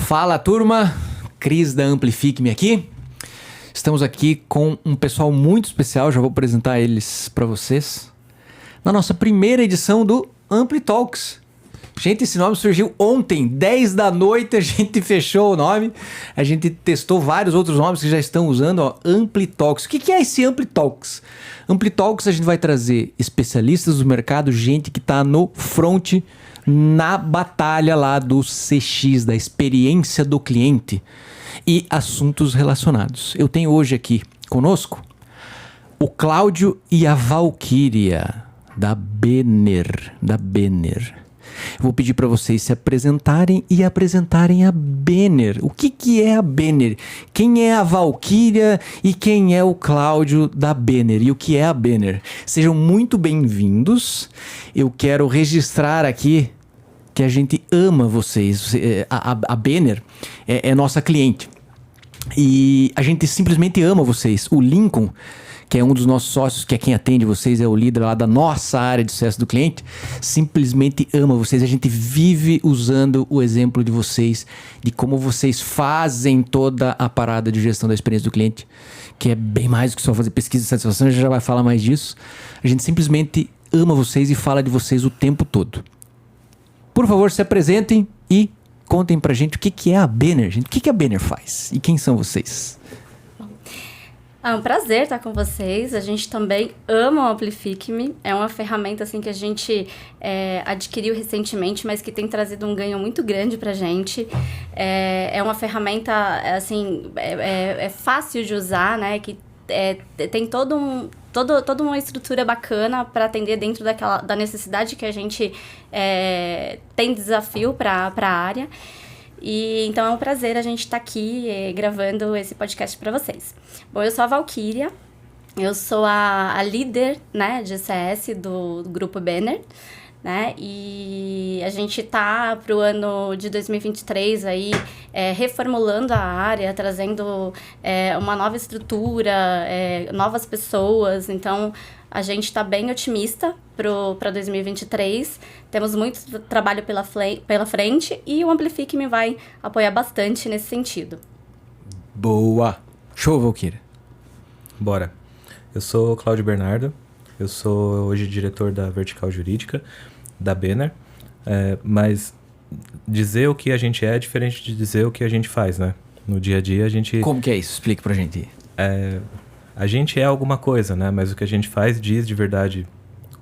Fala, turma! Cris da Amplifique-me aqui. Estamos aqui com um pessoal muito especial, já vou apresentar eles para vocês. Na nossa primeira edição do Ampli Talks. Gente, esse nome surgiu ontem, 10 da noite, a gente fechou o nome. A gente testou vários outros nomes que já estão usando, ó, Ampli Talks. O que é esse Ampli Talks? Ampli Talks a gente vai trazer especialistas do mercado, gente que está no front, na batalha lá do CX, da experiência do cliente e assuntos relacionados. Eu tenho hoje aqui conosco o Cláudio e a Valquíria da Benner. Vou pedir para vocês se apresentarem e apresentarem a Benner. O que é a Benner? Quem é a Valquíria e quem é o Cláudio da Benner? E o que é a Benner? Sejam muito bem-vindos. Eu quero registrar aqui que a gente ama vocês. A Benner é nossa cliente. E a gente simplesmente ama vocês. O Lincoln, que é um dos nossos sócios, que é quem atende vocês, é o líder lá da nossa área de sucesso do cliente, simplesmente ama vocês. A gente vive usando o exemplo de vocês, de como vocês fazem toda a parada de gestão da experiência do cliente, que é bem mais do que só fazer pesquisa de satisfação, a gente já vai falar mais disso. A gente simplesmente ama vocês e fala de vocês o tempo todo. Por favor, se apresentem e contem pra gente o que é a Benner, gente. O que a Benner faz e quem são vocês? É um prazer estar com vocês. A gente também ama o Amplifique-me. É uma ferramenta assim, que a gente adquiriu recentemente, mas que tem trazido um ganho muito grande para a gente. É uma ferramenta assim, fácil de usar, né? Que tem toda uma estrutura bacana para atender dentro da necessidade que a gente tem desafio para a área. E então é um prazer a gente estar aqui gravando esse podcast para vocês. Bom, eu sou a Valquíria, eu sou a líder, né, de CS do grupo Benner, né, e a gente tá para o ano de 2023 aí reformulando a área, trazendo uma nova estrutura, novas pessoas. Então a gente está bem otimista para 2023. Temos muito trabalho pela frente e o Amplifique-me vai apoiar bastante nesse sentido. Boa! Show, Valquíria! Bora! Eu sou o Cláudio Bernardo, eu sou hoje diretor da Vertical Jurídica da Benner, mas dizer o que a gente é diferente de dizer o que a gente faz, né? No dia a dia a gente... Como que é isso? Explique pra gente. A gente é alguma coisa, né? Mas o que a gente faz diz de verdade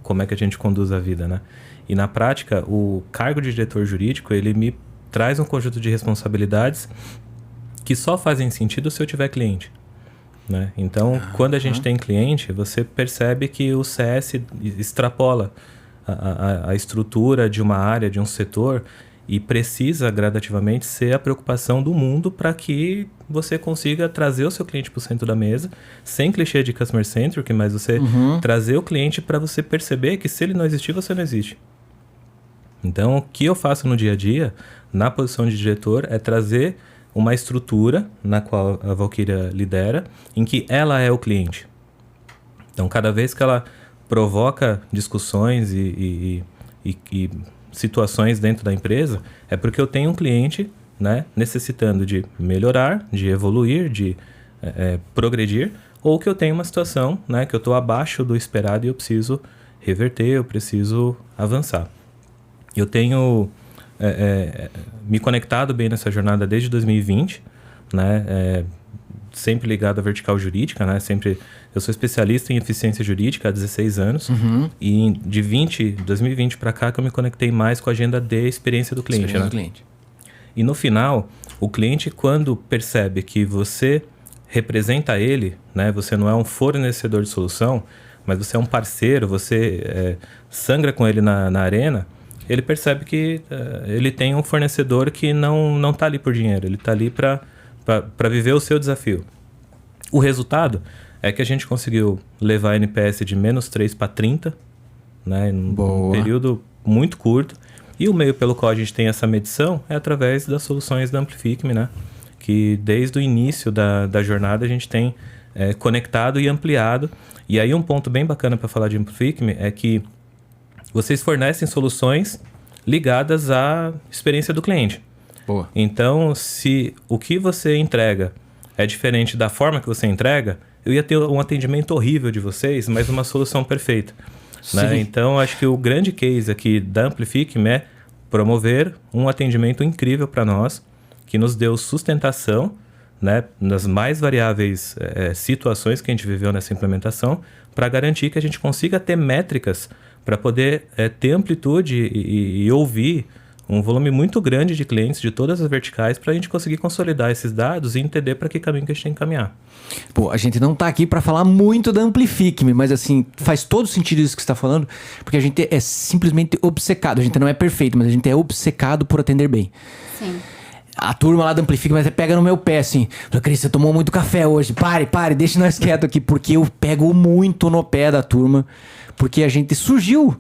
como é que a gente conduz a vida, né? E na prática, o cargo de diretor jurídico, ele me traz um conjunto de responsabilidades que só fazem sentido se eu tiver cliente, né? Então, quando a gente tem cliente, você percebe que o CS extrapola a estrutura de uma área, de um setor, e precisa gradativamente ser a preocupação do mundo para que você consiga trazer o seu cliente para o centro da mesa, sem clichê de customer centric, mas você trazer o cliente para você perceber que se ele não existir, você não existe. Então, o que eu faço no dia a dia, na posição de diretor, é trazer uma estrutura na qual a Valquíria lidera, em que ela é o cliente. Então, cada vez que ela provoca discussões e situações dentro da empresa, é porque eu tenho um cliente, né, necessitando de melhorar, de evoluir, de progredir, ou que eu tenho uma situação, né, que eu estou abaixo do esperado e eu preciso reverter, eu preciso avançar. Eu tenho me conectado bem nessa jornada desde 2020, né, sempre ligado à vertical jurídica, né, eu sou especialista em eficiência jurídica há 16 anos, e de 2020 para cá que eu me conectei mais com a agenda de experiência do cliente. E no final, o cliente, quando percebe que você representa ele, né, você não é um fornecedor de solução, mas você é um parceiro, você sangra com ele na arena, ele percebe que ele tem um fornecedor que não está ali por dinheiro, ele está ali para viver o seu desafio. O resultado é que a gente conseguiu levar a NPS de -3 para 30, né, em um período muito curto. E o meio pelo qual a gente tem essa medição é através das soluções da Amplifique-me, né, que desde o início da jornada a gente tem conectado e ampliado. E aí um ponto bem bacana para falar de Amplifique-me é que vocês fornecem soluções ligadas à experiência do cliente. Boa. Então, se o que você entrega é diferente da forma que você entrega, eu ia ter um atendimento horrível de vocês, mas uma solução perfeita. Né? Então, acho que o grande case aqui da Amplifique é promover um atendimento incrível para nós, que nos deu sustentação, né, nas mais variáveis situações que a gente viveu nessa implementação, para garantir que a gente consiga ter métricas para poder ter amplitude e ouvir um volume muito grande de clientes de todas as verticais para a gente conseguir consolidar esses dados e entender para que caminho que a gente tem que caminhar. Pô, a gente não tá aqui para falar muito da Amplifique-me, mas assim, faz todo sentido isso que você tá falando, porque a gente é simplesmente obcecado. A gente não é perfeito, mas a gente é obcecado por atender bem. Sim. A turma lá da Amplifique até pega no meu pé, assim. Cris, você tomou muito café hoje. Pare, deixa nós quieto aqui. Porque eu pego muito no pé da turma. Porque a gente surgiu,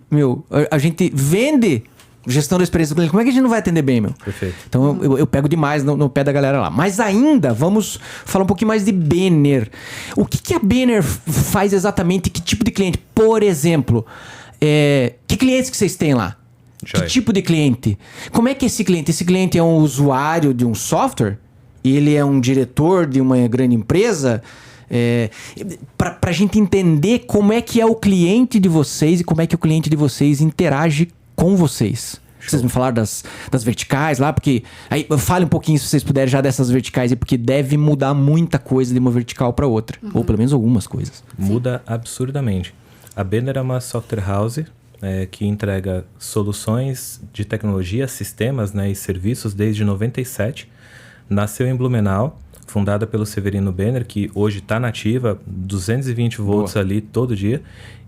a gente vende gestão da experiência do cliente. Como é que a gente não vai atender bem, Perfeito. Então eu pego demais no pé da galera lá. Mas ainda, vamos falar um pouquinho mais de Banner. O que a Banner faz exatamente? Que tipo de cliente? Por exemplo, que clientes que vocês têm lá? Joia. Que tipo de cliente? Como é que é esse cliente? Esse cliente é um usuário de um software? Ele é um diretor de uma grande empresa? Para a gente entender como é que é o cliente de vocês e como é que o cliente de vocês interage com vocês. Vocês me falaram das verticais lá, porque... Aí, fale um pouquinho, se vocês puderem, já dessas verticais aí, porque deve mudar muita coisa de uma vertical para outra. Ou pelo menos algumas coisas. Muda absurdamente. A Banner é uma software house que entrega soluções de tecnologia, sistemas, né, e serviços desde 97. Nasceu em Blumenau, fundada pelo Severino Banner, que hoje está nativa, 220 volts ali todo dia.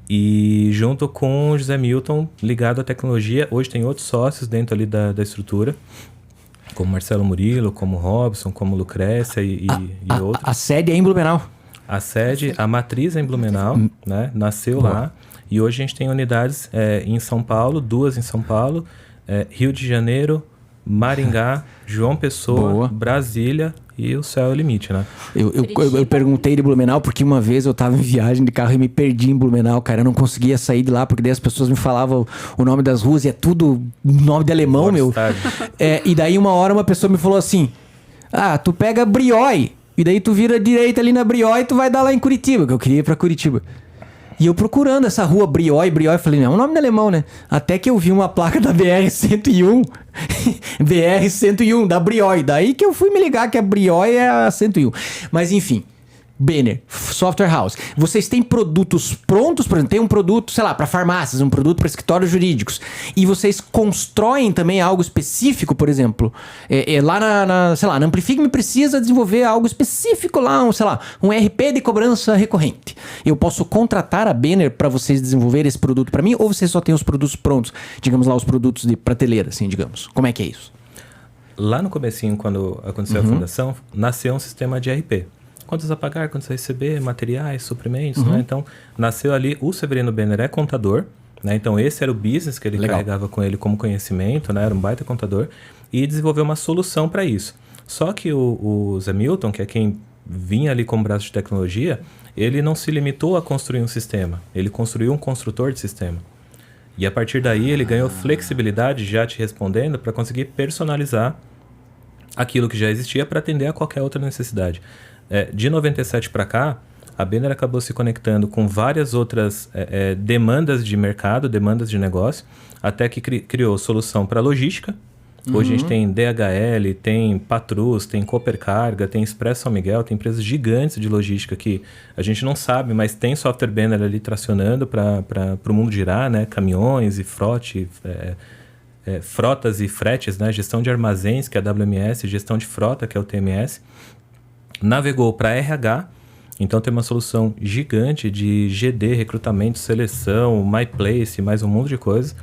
E junto com o José Milton, ligado à tecnologia, hoje tem outros sócios dentro ali da estrutura, como Marcelo Murilo, como Robson, como Lucrécia e outros. A sede é em Blumenau? A matriz é em Blumenau, né? Nasceu lá. E hoje a gente tem unidades em São Paulo, 2 em São Paulo, Rio de Janeiro, Maringá, João Pessoa, Brasília e o céu é o limite, né? Eu perguntei de Blumenau porque uma vez eu tava em viagem de carro e me perdi em Blumenau, cara. Eu não conseguia sair de lá porque daí as pessoas me falavam o nome das ruas e é tudo nome de alemão, e daí uma hora uma pessoa me falou assim: tu pega Briói e daí tu vira direita ali na Briói e tu vai dar lá em Curitiba, que eu queria ir pra Curitiba. E eu procurando essa rua Briói, falei, não, é um nome de alemão, né? Até que eu vi uma placa da BR-101, BR-101, da Briói. Daí que eu fui me ligar que a Briói é a 101. Mas enfim, Banner, Software House. Vocês têm produtos prontos, por exemplo, tem um produto, sei lá, para farmácias, um produto para escritórios jurídicos. E vocês constroem também algo específico, por exemplo. Lá sei lá, na Amplifique-me precisa desenvolver algo específico lá, sei lá, um RP de cobrança recorrente. Eu posso contratar a Banner para vocês desenvolverem esse produto para mim, ou vocês só têm os produtos prontos? Digamos lá, os produtos de prateleira, assim, digamos. Como é que é isso? Lá no comecinho, quando aconteceu a fundação, nasceu um sistema de RP. Contas a pagar, contas a receber, materiais, suprimentos, né? Então, nasceu ali, o Severino Banner é contador, né? Então, esse era o business que ele carregava com ele como conhecimento, né? Era um baita contador, e desenvolveu uma solução para isso. Só que o Zé Milton, que é quem vinha ali como braço de tecnologia, ele não se limitou a construir um sistema, ele construiu um construtor de sistema. E a partir daí, ele ganhou flexibilidade, já te respondendo, para conseguir personalizar aquilo que já existia para atender a qualquer outra necessidade. De 97 para cá, a Banner acabou se conectando com várias outras demandas de mercado, demandas de negócio, até que criou solução para logística. Hoje a gente tem DHL, tem Patrus, tem Coopercarga, tem Expresso São Miguel, tem empresas gigantes de logística que a gente não sabe, mas tem software Banner ali tracionando para o mundo girar, né? Caminhões e frotas e fretes, né? Gestão de armazéns, que é a WMS, gestão de frota, que é o TMS. Navegou para RH, então tem uma solução gigante de GD, recrutamento, seleção, MyPlace, mais um monte de coisas.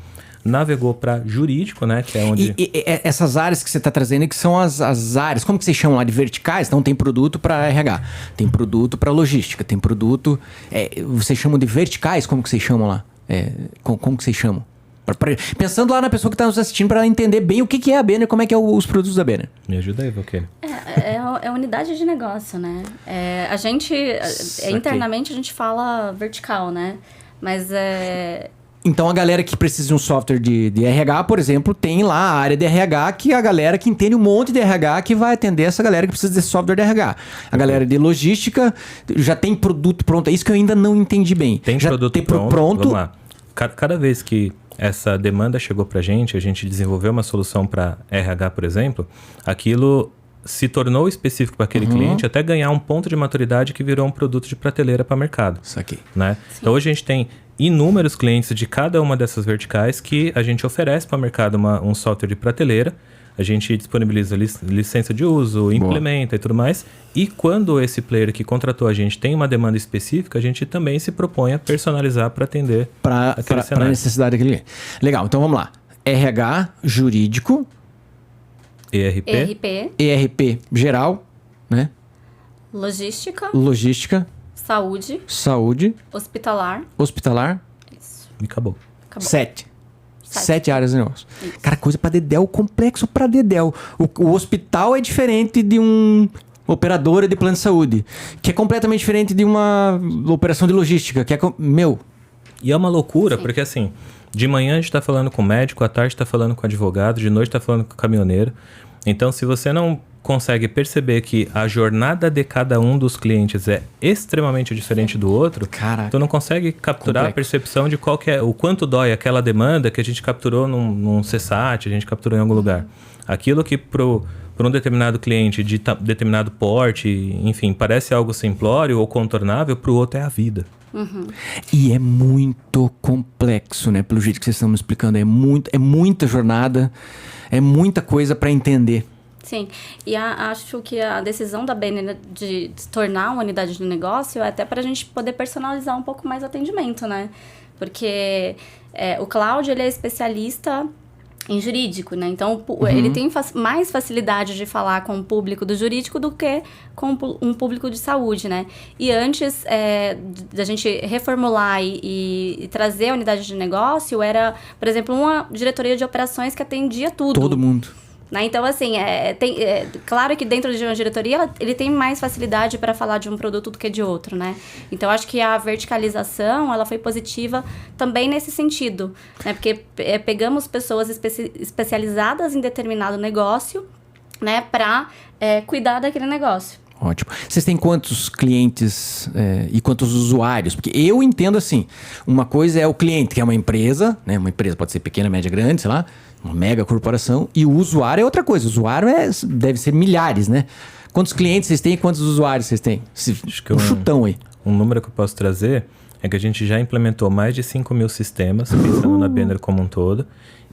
Navegou para jurídico, né, que é onde... E essas áreas que você está trazendo, que são as áreas, como que vocês chamam lá, de verticais? Então tem produto para RH, tem produto para logística, tem produto... vocês chamam de verticais? Como que vocês chamam lá? Como que vocês chamam? Pensando lá na pessoa que está nos assistindo para ela entender bem o que é a Banner, como é que é os produtos da Banner. Me ajuda aí, Valqueire. É unidade de negócio, né? A gente, internamente a gente fala vertical, né? Mas Então a galera que precisa de um software de RH, por exemplo, tem lá a área de RH, que é a galera que entende um monte de RH que vai atender essa galera que precisa desse software de RH. A galera de logística já tem produto pronto. É isso que eu ainda não entendi bem. Tem já produto tem pronto. pronto. Vamos lá. Cada vez que essa demanda chegou pra gente, a gente desenvolveu uma solução para RH, por exemplo, aquilo se tornou específico para aquele cliente até ganhar um ponto de maturidade que virou um produto de prateleira para mercado. Isso aqui. Né? Então hoje a gente tem inúmeros clientes de cada uma dessas verticais que a gente oferece para o mercado um software de prateleira, a gente disponibiliza licença de uso, implementa e tudo mais, e quando esse player que contratou a gente tem uma demanda específica, a gente também se propõe a personalizar para atender Para a necessidade daquele cliente. Legal, então vamos lá. RH, jurídico, ERP geral, né? Logística, saúde, hospitalar. Isso. E acabou. 7 áreas de negócio. Isso. Cara, coisa pra dedéu, complexo pra dedéu. O hospital é diferente de um operadora de plano de saúde, que é completamente diferente de uma operação de logística, que é... Meu... E é uma loucura, porque assim, de manhã a gente tá falando com o médico, à tarde tá falando com o advogado, de noite tá falando com o caminhoneiro. Então, se você não consegue perceber que a jornada de cada um dos clientes é extremamente diferente do outro, tu não consegue capturar a percepção de qual que é, o quanto dói aquela demanda que a gente capturou num CSAT, a gente capturou em algum lugar. Aquilo que para um determinado cliente de determinado porte, enfim, parece algo simplório ou contornável, para o outro é a vida. E é muito complexo, né? Pelo jeito que vocês estão me explicando, é muita jornada, é muita coisa para entender. Sim, e acho que a decisão da BN de se tornar uma unidade de negócio é até para a gente poder personalizar um pouco mais o atendimento, né? Porque o Cláudio, ele é especialista em jurídico, né? Então, ele tem mais facilidade de falar com o público do jurídico do que com um público de saúde, né? E antes da gente reformular e trazer a unidade de negócio, era, por exemplo, uma diretoria de operações que atendia tudo. Todo mundo. Né? Então, assim, claro que dentro de uma diretoria, ele tem mais facilidade para falar de um produto do que de outro, né? Então, acho que a verticalização, ela foi positiva também nesse sentido, né? Porque pegamos pessoas especializadas em determinado negócio, né? Para cuidar daquele negócio. Ótimo. Vocês têm quantos clientes e quantos usuários? Porque eu entendo assim, uma coisa é o cliente, que é uma empresa, né? Uma empresa pode ser pequena, média, grande, sei lá, uma mega corporação, e o usuário é outra coisa. O usuário deve ser milhares, né? Quantos clientes vocês têm e quantos usuários vocês têm? Acho que chutão aí. Um número que eu posso trazer é que a gente já implementou mais de 5 mil sistemas, pensando na Benner como um todo,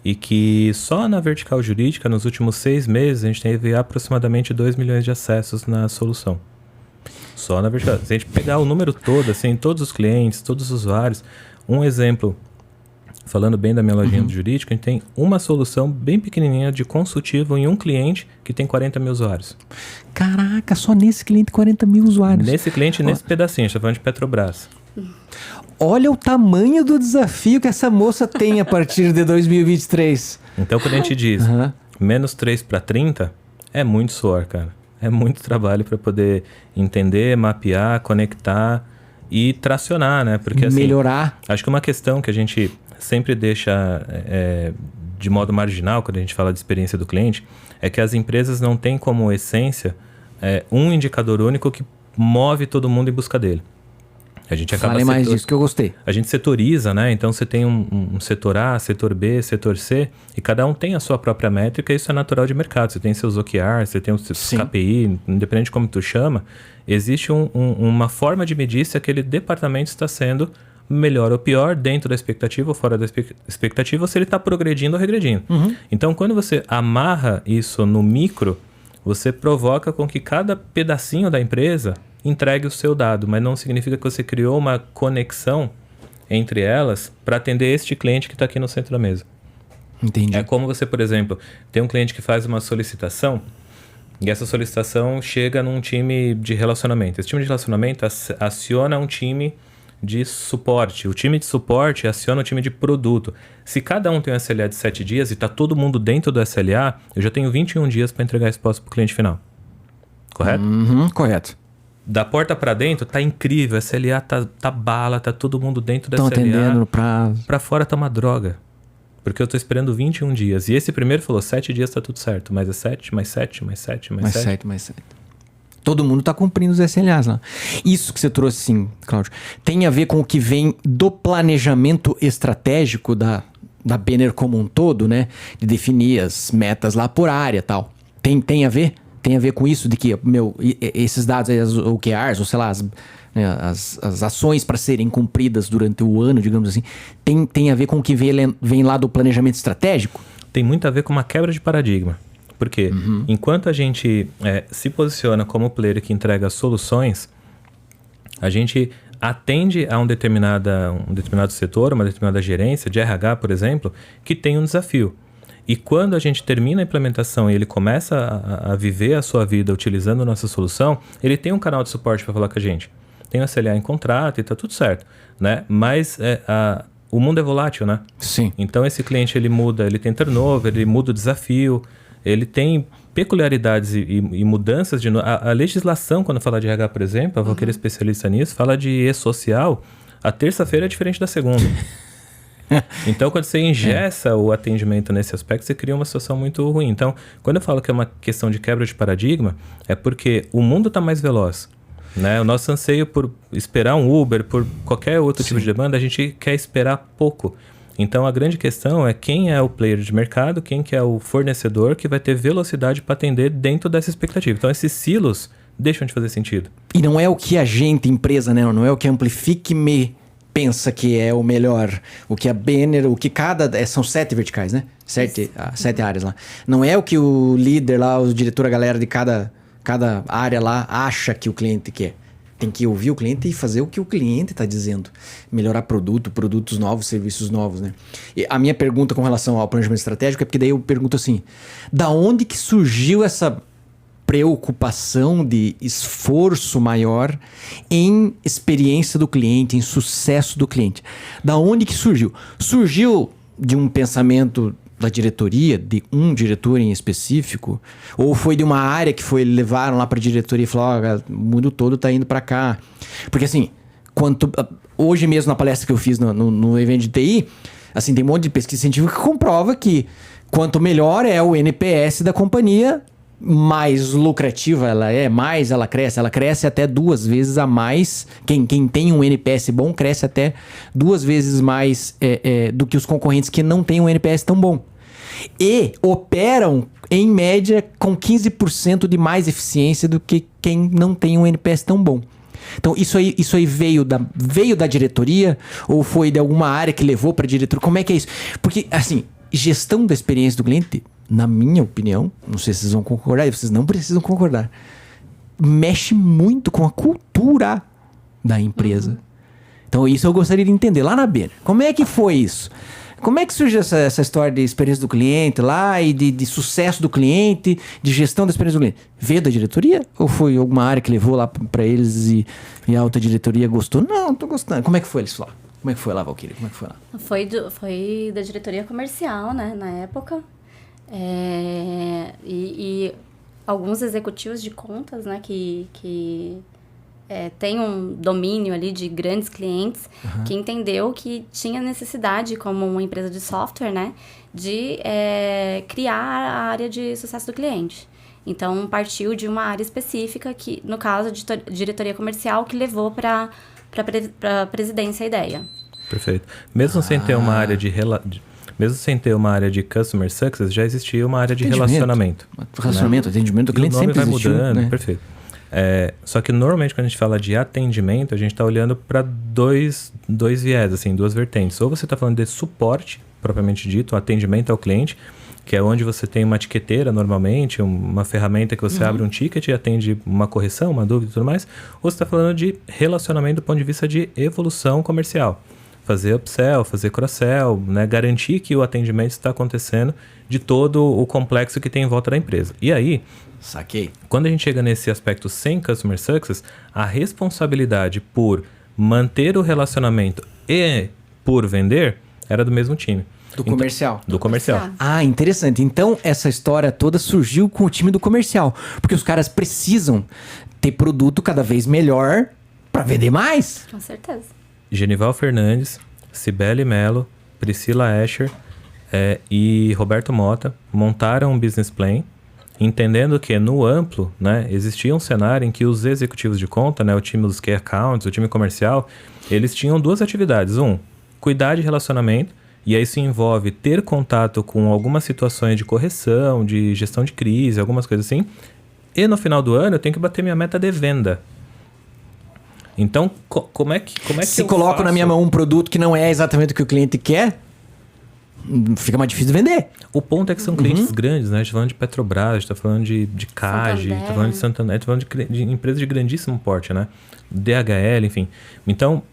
e que só na vertical jurídica, nos últimos 6 meses, a gente teve aproximadamente 2 milhões de acessos na solução. Só na vertical. Se a gente pegar o número todo, assim, todos os clientes, todos os usuários, um exemplo, falando bem da minha lojinha do jurídico, a gente tem uma solução bem pequenininha de consultivo em um cliente que tem 40 mil usuários. Caraca, só nesse cliente 40 mil usuários. Nesse cliente, nesse pedacinho, a gente tá falando de Petrobras. Olha o tamanho do desafio que essa moça tem a partir de 2023. Então, quando a gente diz menos 3 para 30, é muito suor, cara. É muito trabalho para poder entender, mapear, conectar e tracionar, né? Porque, assim, melhorar. Acho que uma questão que a gente sempre deixa de modo marginal, quando a gente fala de experiência do cliente, é que as empresas não têm como essência um indicador único que move todo mundo em busca dele. A gente acaba Fale mais disso que eu gostei. A gente setoriza, né? Então você tem um setor A, setor B, setor C, e cada um tem a sua própria métrica, e isso é natural de mercado. Você tem seus OKR, você tem os seus KPI, independente de como tu chama, existe uma forma de medir se aquele departamento está sendo melhor ou pior, dentro da expectativa ou fora da expectativa, ou se ele está progredindo ou regredindo. Então, quando você amarra isso no micro, você provoca com que cada pedacinho da empresa entregue o seu dado, mas não significa que você criou uma conexão entre elas para atender este cliente que está aqui no centro da mesa. Entendi. É como você, por exemplo, tem um cliente que faz uma solicitação e essa solicitação chega num time de relacionamento. Esse time de relacionamento aciona um time de suporte. O time de suporte aciona o time de produto. Se cada um tem um SLA de 7 dias e está todo mundo dentro do SLA, eu já tenho 21 dias para entregar a resposta para o cliente final. Correto? Correto. Da porta para dentro, tá incrível. A SLA tá bala, tá todo mundo dentro da Estão SLA. atendendo no prazo. Pra fora tá uma droga. Porque eu tô esperando 21 dias. E esse primeiro falou, 7 dias tá tudo certo. Mais 7, mais 7, mais 7, mais 7. Mais 7. Todo mundo tá cumprindo os SLAs lá. Isso que você trouxe, sim, Cláudio, tem a ver com o que vem do planejamento estratégico da Banner como um todo, né? De definir as metas lá por área e tal. Tem a ver? Tem a ver com isso de que, esses dados aí, as OKRs, ou sei lá, as ações para serem cumpridas durante o ano, digamos assim, tem a ver com o que vem lá do planejamento estratégico? Tem muito a ver com uma quebra de paradigma. Porque enquanto a gente se posiciona como player que entrega soluções, a gente atende a um determinado setor, uma determinada gerência de RH, por exemplo, que tem um desafio. E quando a gente termina a implementação e ele começa a viver a sua vida utilizando a nossa solução, ele tem um canal de suporte para falar com a gente. Tem o SLA em contrato e tá tudo certo, né? Mas o mundo é volátil, né? Sim. Então esse cliente ele muda, ele tem turnover, ele muda o desafio, ele tem peculiaridades e mudanças de... A legislação, quando fala de RH, por exemplo, eu vou querer especialista nisso, fala de E-Social, a terça-feira é diferente da segunda. Então, quando você engessa o atendimento nesse aspecto, você cria uma situação muito ruim. Então, quando eu falo que é uma questão de quebra de paradigma, é porque o mundo está mais veloz. Né? O nosso anseio por esperar um Uber, por qualquer outro tipo de demanda, a gente quer esperar pouco. Então, a grande questão é quem é o player de mercado, quem que é o fornecedor que vai ter velocidade para atender dentro dessa expectativa. Então, esses silos deixam de fazer sentido. E não é o que a gente, empresa, né? Não é o que a Amplifique-me pensa que é o melhor, o que a Banner, o que são 7 verticais, né? 7 áreas lá. Não é o que o líder lá, o diretor, a galera de cada área lá acha que o cliente quer. Tem que ouvir o cliente e fazer o que o cliente está dizendo. Melhorar produtos novos, serviços novos, né? E a minha pergunta com relação ao planejamento estratégico é porque daí eu pergunto assim, da onde que surgiu essa preocupação de esforço maior em experiência do cliente, em sucesso do cliente? Da onde que surgiu? Surgiu de um pensamento da diretoria, de um diretor em específico? Ou foi de uma área que levaram lá para a diretoria e falaram, o mundo todo está indo para cá? Porque assim, hoje mesmo na palestra que eu fiz no evento de TI, assim, tem um monte de pesquisa científica que comprova que quanto melhor é o NPS da companhia, mais lucrativa ela é, mais ela cresce até 2 vezes a mais. Quem tem um NPS bom cresce até 2 vezes mais do que os concorrentes que não têm um NPS tão bom. E operam, em média, com 15% de mais eficiência do que quem não tem um NPS tão bom. Então, isso aí veio da diretoria ou foi de alguma área que levou para a diretoria? Como é que é isso? Porque, assim, gestão da experiência do cliente, na minha opinião, não sei se vocês vão concordar, e vocês não precisam concordar, mexe muito com a cultura da empresa. Então, isso eu gostaria de entender. Lá na Banner, como é que foi isso? Como é que surgiu essa história de experiência do cliente lá e de sucesso do cliente, de gestão da experiência do cliente? Veio da diretoria? Ou foi alguma área que levou lá para eles e a alta diretoria gostou? Não tô gostando. Como é que foi eles lá? Como é que foi lá, Valquíria? Como é que foi lá? Foi da diretoria comercial, né, na época. E alguns executivos de contas, né, que tem um domínio ali de grandes clientes, que entendeu que tinha necessidade, como uma empresa de software, né, de criar a área de sucesso do cliente. Então, partiu de uma área específica, que, no caso, a diretoria comercial, que levou para a presidência a ideia. Perfeito. Mesmo sem ter uma área mesmo sem ter uma área de Customer Success, já existia uma área de relacionamento. Relacionamento, né? Atendimento do cliente sempre existiu. Vai mudando, né? Perfeito. Só que normalmente quando a gente fala de atendimento, a gente está olhando para dois viés, assim, 2 vertentes. Ou você está falando de suporte, propriamente dito, atendimento ao cliente, que é onde você tem uma etiqueteira normalmente, uma ferramenta que você abre um ticket e atende uma correção, uma dúvida e tudo mais. Ou você está falando de relacionamento do ponto de vista de evolução comercial. Fazer upsell, fazer cross-sell, né? Garantir que o atendimento está acontecendo de todo o complexo que tem em volta da empresa. E aí, saquei. Quando a gente chega nesse aspecto sem Customer Success, a responsabilidade por manter o relacionamento e por vender era do mesmo time. Do comercial. Do comercial. Ah, interessante. Então, essa história toda surgiu com o time do comercial. Porque os caras precisam ter produto cada vez melhor para vender mais. Com certeza. Genival Fernandes, Cibele Mello, Priscila Escher e Roberto Mota montaram um business plan, entendendo que no amplo, né, existia um cenário em que os executivos de conta, né, o time dos key accounts, o time comercial, eles tinham duas atividades. Cuidar de relacionamento, e aí isso envolve ter contato com algumas situações de correção, de gestão de crise, algumas coisas assim. E no final do ano eu tenho que bater minha meta de venda. Então, como é que Se coloco na minha mão um produto que não é exatamente o que o cliente quer, fica mais difícil de vender. O ponto é que são clientes grandes, né? A gente tá falando de Petrobras, a gente tá falando de CAGE, a gente tá falando de Santander, a gente tá falando de empresas de grandíssimo porte, né? DHL, enfim. Então,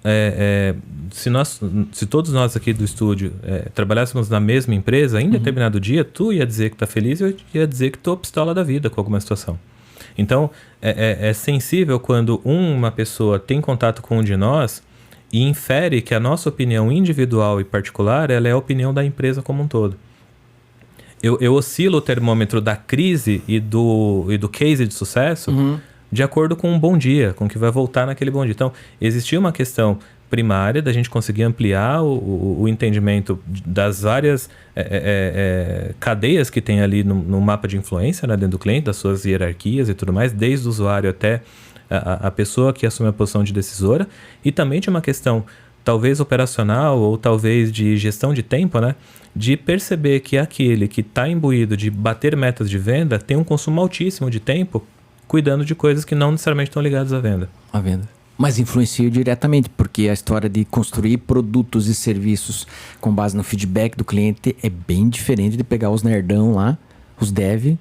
se todos nós aqui do estúdio trabalhássemos na mesma empresa, em determinado dia, tu ia dizer que tá feliz e eu ia dizer que tô pistola da vida com alguma situação. Então, é sensível quando uma pessoa tem contato com um de nós e infere que a nossa opinião individual e particular, ela é a opinião da empresa como um todo. Eu oscilo o termômetro da crise e do case de sucesso de acordo com um bom dia, com o que vai voltar naquele bom dia. Então, existia uma questão primária da gente conseguir ampliar o entendimento das várias cadeias que tem ali no mapa de influência, né, dentro do cliente, das suas hierarquias e tudo mais, desde o usuário até a pessoa que assume a posição de decisora, e também tinha uma questão talvez operacional ou talvez de gestão de tempo, né, de perceber que aquele que está imbuído de bater metas de venda tem um consumo altíssimo de tempo cuidando de coisas que não necessariamente estão ligadas à venda. A venda. Mas influencia diretamente, porque a história de construir produtos e serviços com base no feedback do cliente é bem diferente de pegar os nerdão lá, os dev,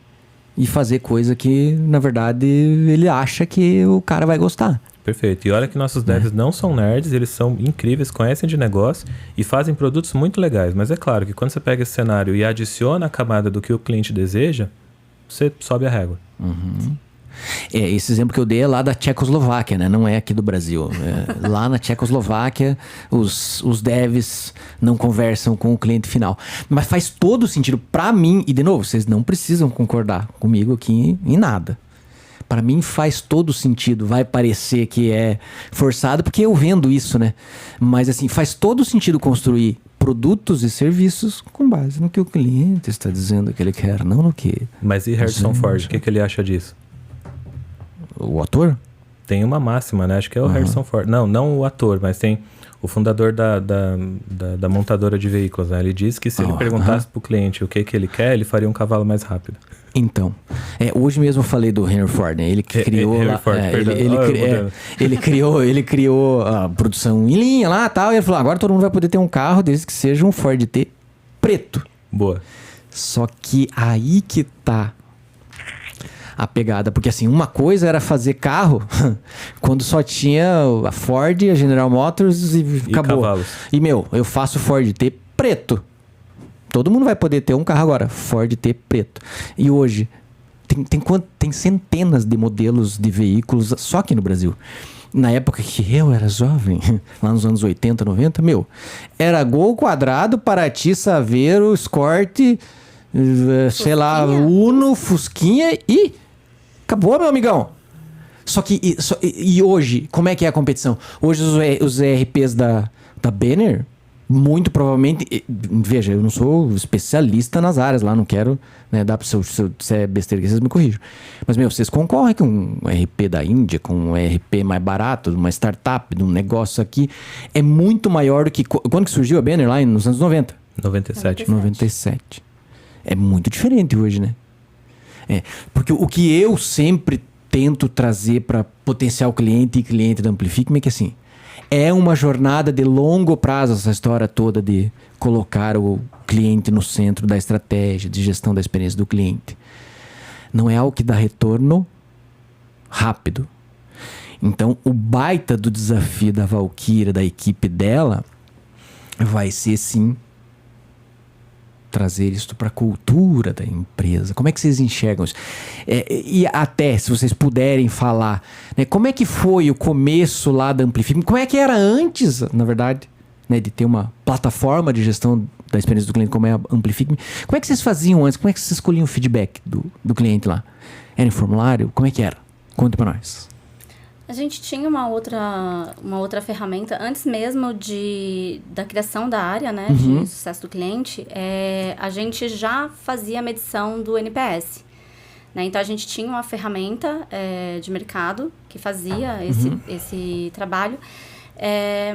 e fazer coisa que, na verdade, ele acha que o cara vai gostar. Perfeito. E olha que nossos devs não são nerds, eles são incríveis, conhecem de negócio e fazem produtos muito legais. Mas é claro que quando você pega esse cenário e adiciona a camada do que o cliente deseja, você sobe a régua. Esse exemplo que eu dei é lá da Tchecoslováquia, né? Não é aqui do Brasil. Lá na Tchecoslováquia, os devs não conversam com o cliente final. Mas faz todo sentido para mim, e de novo, vocês não precisam concordar comigo aqui em nada. Para mim faz todo sentido. Vai parecer que é forçado, porque eu vendo isso, né? Mas assim, faz todo sentido construir produtos e serviços com base no que o cliente está dizendo que ele quer, não no que... Mas e Harrison Ford, o que ele acha disso? O ator? Tem uma máxima, né? Acho que é o Harrison Ford. Não o ator, mas tem o fundador da montadora de veículos, né? Ele diz que se ele perguntasse pro cliente o que ele quer, ele faria um cavalo mais rápido. Então, hoje mesmo eu falei do Henry Ford, né? Ele criou lá, ele criou a produção em linha lá e tal, e ele falou, agora todo mundo vai poder ter um carro desde que seja um Ford T preto. Boa. Só que aí que tá a pegada, porque assim, uma coisa era fazer carro quando só tinha a Ford, a General Motors e acabou. Cavalos. E eu faço Ford T preto. Todo mundo vai poder ter um carro agora, Ford T preto. E hoje tem centenas de modelos de veículos só aqui no Brasil. Na época que eu era jovem, lá nos anos 80, 90, era Gol quadrado, Paraty, Saveiro, Escort, sei lá, Uno, Fusquinha e acabou, meu amigão. Só que e hoje, como é que é a competição? Hoje os ERPs da Banner, muito provavelmente, veja, eu não sou especialista nas áreas lá, não quero, né, dar pra se é besteira que vocês me corrijam. Mas, vocês concorrem com um ERP da Índia, com um ERP mais barato, de uma startup, de um negócio aqui, é muito maior do que... Quando que surgiu a Banner lá nos anos 90? 97. É muito diferente hoje, né? Porque o que eu sempre tento trazer para potencial cliente e cliente da Amplifique é que assim, é uma jornada de longo prazo essa história toda de colocar o cliente no centro da estratégia, de gestão da experiência do cliente. Não é algo que dá retorno rápido. Então, o baita do desafio da Valkyria, da equipe dela, vai ser sim trazer isso para a cultura da empresa. Como é que vocês enxergam isso? E até, se vocês puderem falar, né, como é que foi o começo lá da Amplifique? Como é que era antes, na verdade, né, de ter uma plataforma de gestão da experiência do cliente como é a Amplifique? Como é que vocês faziam antes? Como é que vocês escolhiam o feedback do cliente lá? Era em formulário? Como é que era? Conta para nós. A gente tinha uma outra ferramenta, antes mesmo da criação da área, né, de sucesso do cliente, a gente já fazia a medição do NPS. Né? Então, a gente tinha uma ferramenta de mercado que fazia esse trabalho,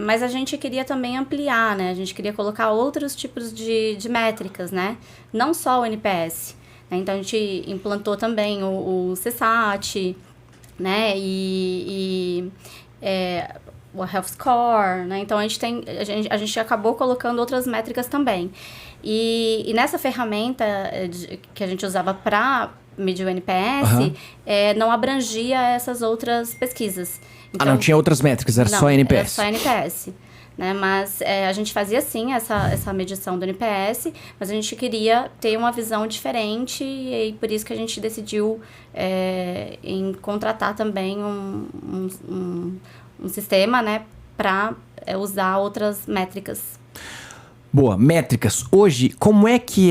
mas a gente queria também ampliar, né? A gente queria colocar outros tipos de métricas, né? Não só o NPS. Né? Então, a gente implantou também o CSAT, né? O Health Score, né? Então, a gente acabou colocando outras métricas também. E nessa ferramenta que a gente usava para medir o NPS, não abrangia essas outras pesquisas. Então, não tinha outras métricas, era só NPS. Era só NPS. Né? Mas a gente fazia, sim, essa medição do NPS, mas a gente queria ter uma visão diferente e por isso que a gente decidiu em contratar também um sistema, né, para usar outras métricas. Boa, métricas. Hoje, como é que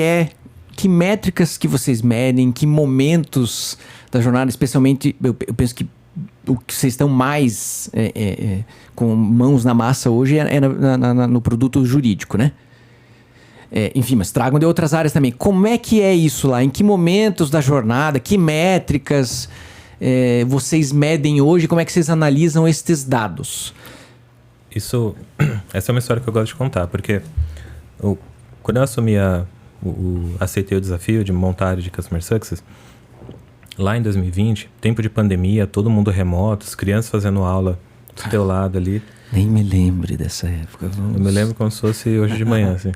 métricas que vocês medem, que momentos da jornada, especialmente, eu penso que o que vocês estão mais com mãos na massa hoje no produto jurídico, né? Enfim, mas tragam de outras áreas também. Como é que é isso lá? Em que momentos da jornada, que métricas vocês medem hoje? Como é que vocês analisam estes dados? Essa é uma história que eu gosto de contar, porque quando eu assumi aceitei o desafio de montar a área de Customer Success, lá em 2020, tempo de pandemia, todo mundo remoto, as crianças fazendo aula do teu lado ali. Nem me lembre dessa época. Eu me lembro como se fosse hoje de manhã, assim.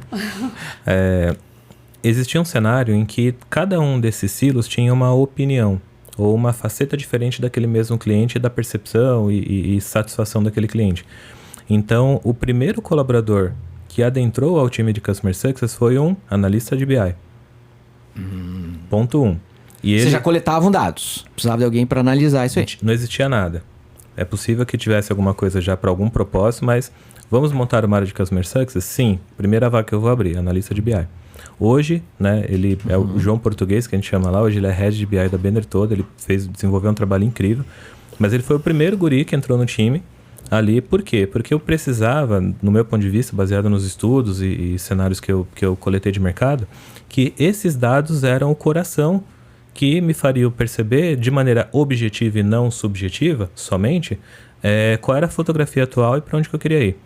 Existia um cenário em que cada um desses silos tinha uma opinião ou uma faceta diferente daquele mesmo cliente, da percepção e satisfação daquele cliente. Então, o primeiro colaborador que adentrou ao time de Customer Success foi um analista de BI. Ponto 1. Vocês já coletavam dados? Precisava de alguém para analisar isso aí? Não existia nada. É possível que tivesse alguma coisa já para algum propósito, mas vamos montar uma área de Customer Success? Sim. Primeira vaga que eu vou abrir, analista de BI. Hoje, né, ele é o João Português, que a gente chama lá. Hoje ele é Head de BI da Banner toda. Ele desenvolveu um trabalho incrível. Mas ele foi o primeiro guri que entrou no time ali. Por quê? Porque eu precisava, no meu ponto de vista, baseado nos estudos e cenários que eu coletei de mercado, que esses dados eram o coração que me fariam perceber de maneira objetiva e não subjetiva somente qual era a fotografia atual e para onde que eu queria ir.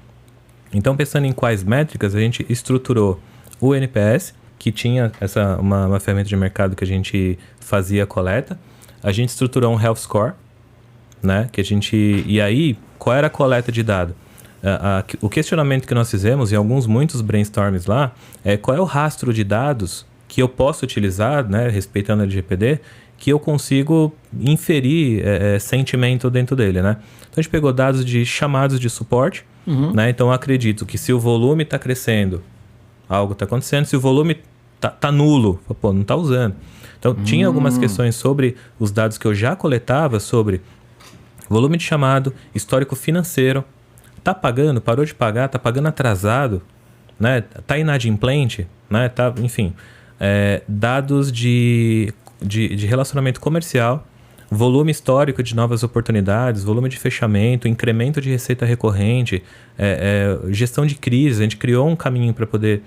Então, pensando em quais métricas, a gente estruturou o NPS, que tinha uma ferramenta de mercado que a gente fazia a coleta. A gente estruturou um Health Score, né? E aí, qual era a coleta de dado? O questionamento que nós fizemos, e muitos brainstorms lá, qual é o rastro de dados que eu posso utilizar, né, respeitando a LGPD, que eu consigo inferir sentimento dentro dele, né? Então, a gente pegou dados de chamados de suporte, né? Então, eu acredito que se o volume está crescendo, algo está acontecendo. Se o volume tá nulo, não está usando. Então, tinha algumas questões sobre os dados que eu já coletava, sobre volume de chamado, histórico financeiro. Tá pagando? Parou de pagar? Tá pagando atrasado? Né? Tá inadimplente? Né? Enfim, dados de relacionamento comercial, volume histórico de novas oportunidades, volume de fechamento, incremento de receita recorrente, gestão de crise. A gente criou um caminho para poder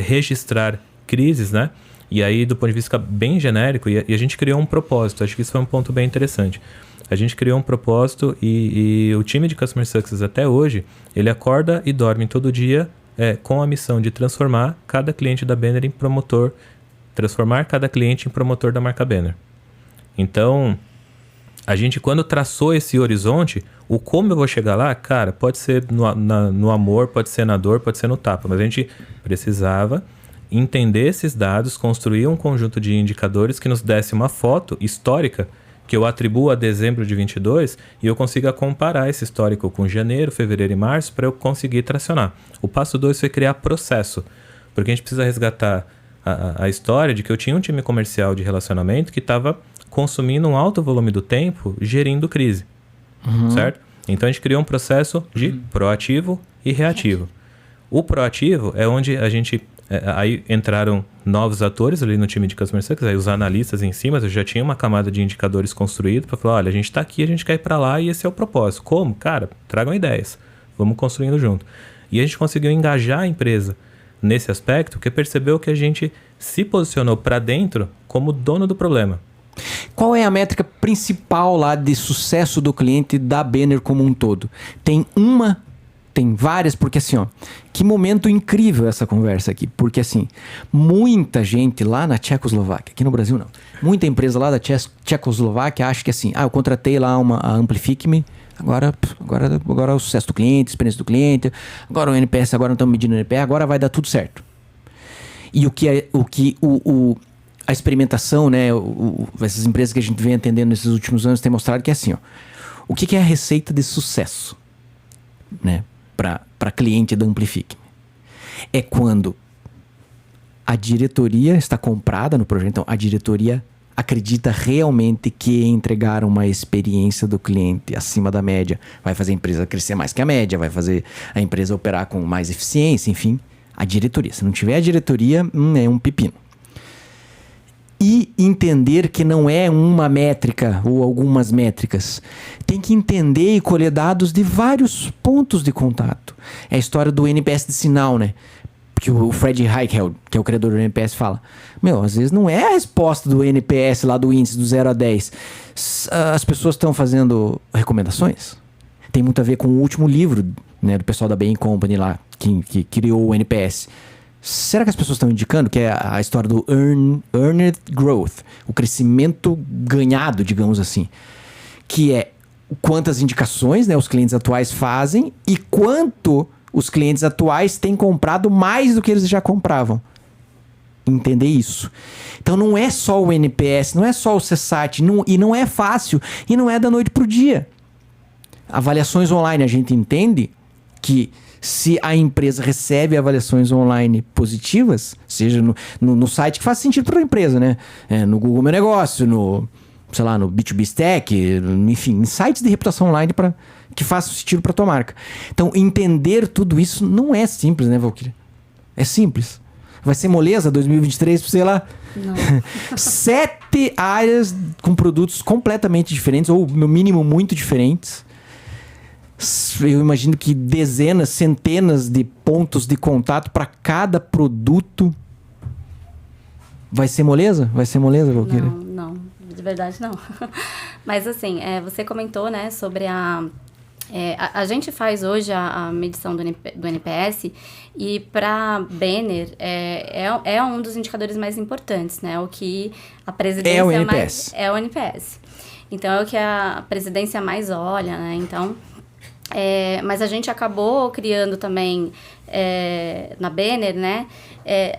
registrar crises, né? E aí, do ponto de vista bem genérico, e a gente criou um propósito. Acho que isso foi um ponto bem interessante. A gente criou um propósito e o time de Customer Success até hoje, ele acorda e dorme todo dia com a missão de transformar cada cliente da Banner em promotor, transformar cada cliente em promotor da marca Banner. Então, a gente, quando traçou esse horizonte, o como eu vou chegar lá, cara, pode ser no amor, pode ser na dor, pode ser no tapa, mas a gente precisava entender esses dados, construir um conjunto de indicadores que nos desse uma foto histórica que eu atribuo a dezembro de 22 e eu consiga comparar esse histórico com janeiro, fevereiro e março para eu conseguir tracionar. O passo 2 foi criar processo, porque a gente precisa resgatar a história de que eu tinha um time comercial de relacionamento que estava consumindo um alto volume do tempo gerindo crise, certo? Então a gente criou um processo de proativo e reativo. O proativo é onde a gente Aí entraram novos atores ali no time de Customer Success, aí os analistas em cima, eu já tinha uma camada de indicadores construído para falar, olha, a gente está aqui, a gente quer ir para lá e esse é o propósito. Como? Cara, tragam ideias, vamos construindo junto. E a gente conseguiu engajar a empresa nesse aspecto, porque percebeu que a gente se posicionou para dentro como dono do problema. Qual é a métrica principal lá de sucesso do cliente da Banner como um todo? Tem várias, porque assim, ó, que momento incrível essa conversa aqui, porque assim, muita gente lá na Tchecoslováquia, aqui no Brasil não, muita empresa lá da Tchecoslováquia acha que assim, eu contratei lá a Amplific-me, agora é o sucesso do cliente, experiência do cliente, agora o NPS, agora não estamos medindo o NPS, agora vai dar tudo certo. E a experimentação, né, essas empresas que a gente vem atendendo nesses últimos anos têm mostrado que é assim, ó, o que é a receita de sucesso, né, para cliente da Amplific? É quando a diretoria está comprada no projeto, então a diretoria acredita realmente que entregar uma experiência do cliente acima da média vai fazer a empresa crescer mais que a média, vai fazer a empresa operar com mais eficiência, enfim, a diretoria. Se não tiver a diretoria, é um pepino. E entender que não é uma métrica ou algumas métricas. Tem que entender e colher dados de vários pontos de contato. É a história do NPS de sinal, né? Que o Fred Reichheld, que é o criador do NPS, fala. Às vezes não é a resposta do NPS lá do índice do 0 a 10. As pessoas estão fazendo recomendações. Tem muito a ver com o último livro, né, do pessoal da Bain Company lá, que criou o NPS. Será que as pessoas estão indicando que é a história do earned growth, o crescimento ganhado, digamos assim, que é quantas indicações, né, os clientes atuais fazem e quanto os clientes atuais têm comprado mais do que eles já compravam. Entender isso. Então não é só o NPS, não é só o CSAT, e não é fácil, e não é da noite pro dia. Avaliações online, a gente entende que se a empresa recebe avaliações online positivas, seja no site que faz sentido para a empresa, né? No Google Meu Negócio, no B2B Stack, enfim, em sites de reputação online que façam sentido para a tua marca. Então, entender tudo isso não é simples, né, Valquíria? É simples. Vai ser moleza 2023 para, sei lá, Não. 7 áreas com produtos completamente diferentes, ou no mínimo muito diferentes. Eu imagino que dezenas, centenas de pontos de contato para cada produto. Vai ser moleza? Vai ser moleza, Valquíria? Não, de verdade não. Mas assim, você comentou, né, sobre a gente faz hoje a medição do NPS e para Banner é um dos indicadores mais importantes, né? O que a presidência é o NPS. É o NPS. Então é o que a presidência mais olha, né? Então mas a gente acabou criando também na Banner, né?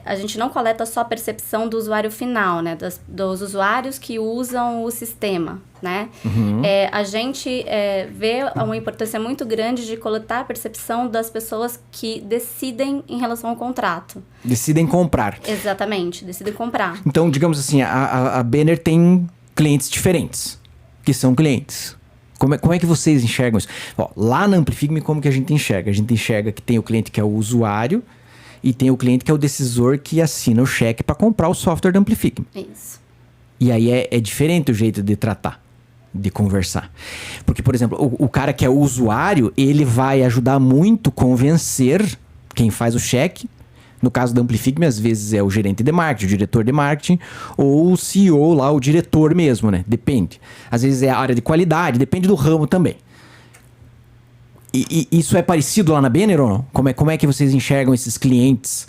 A gente não coleta só a percepção do usuário final, né? Dos usuários que usam o sistema, né? Uhum. A gente vê uma importância muito grande de coletar a percepção das pessoas que decidem em relação ao contrato. Decidem comprar. Exatamente, decidem comprar. Então, digamos assim, a Banner tem clientes diferentes, que são clientes. Como é que vocês enxergam isso? Lá na Amplific-me, como que a gente enxerga? A gente enxerga que tem o cliente que é o usuário e tem o cliente que é o decisor que assina o cheque para comprar o software da Amplific-me. Isso. E aí é diferente o jeito de tratar, de conversar. Porque, por exemplo, o cara que é o usuário, ele vai ajudar muito convencer quem faz o cheque. No caso da Amplific-me, às vezes é o gerente de marketing, o diretor de marketing, ou o CEO lá, o diretor mesmo, né? Depende. Às vezes é a área de qualidade, depende do ramo também. E isso é parecido lá na Banner ou não? Como é que vocês enxergam esses clientes,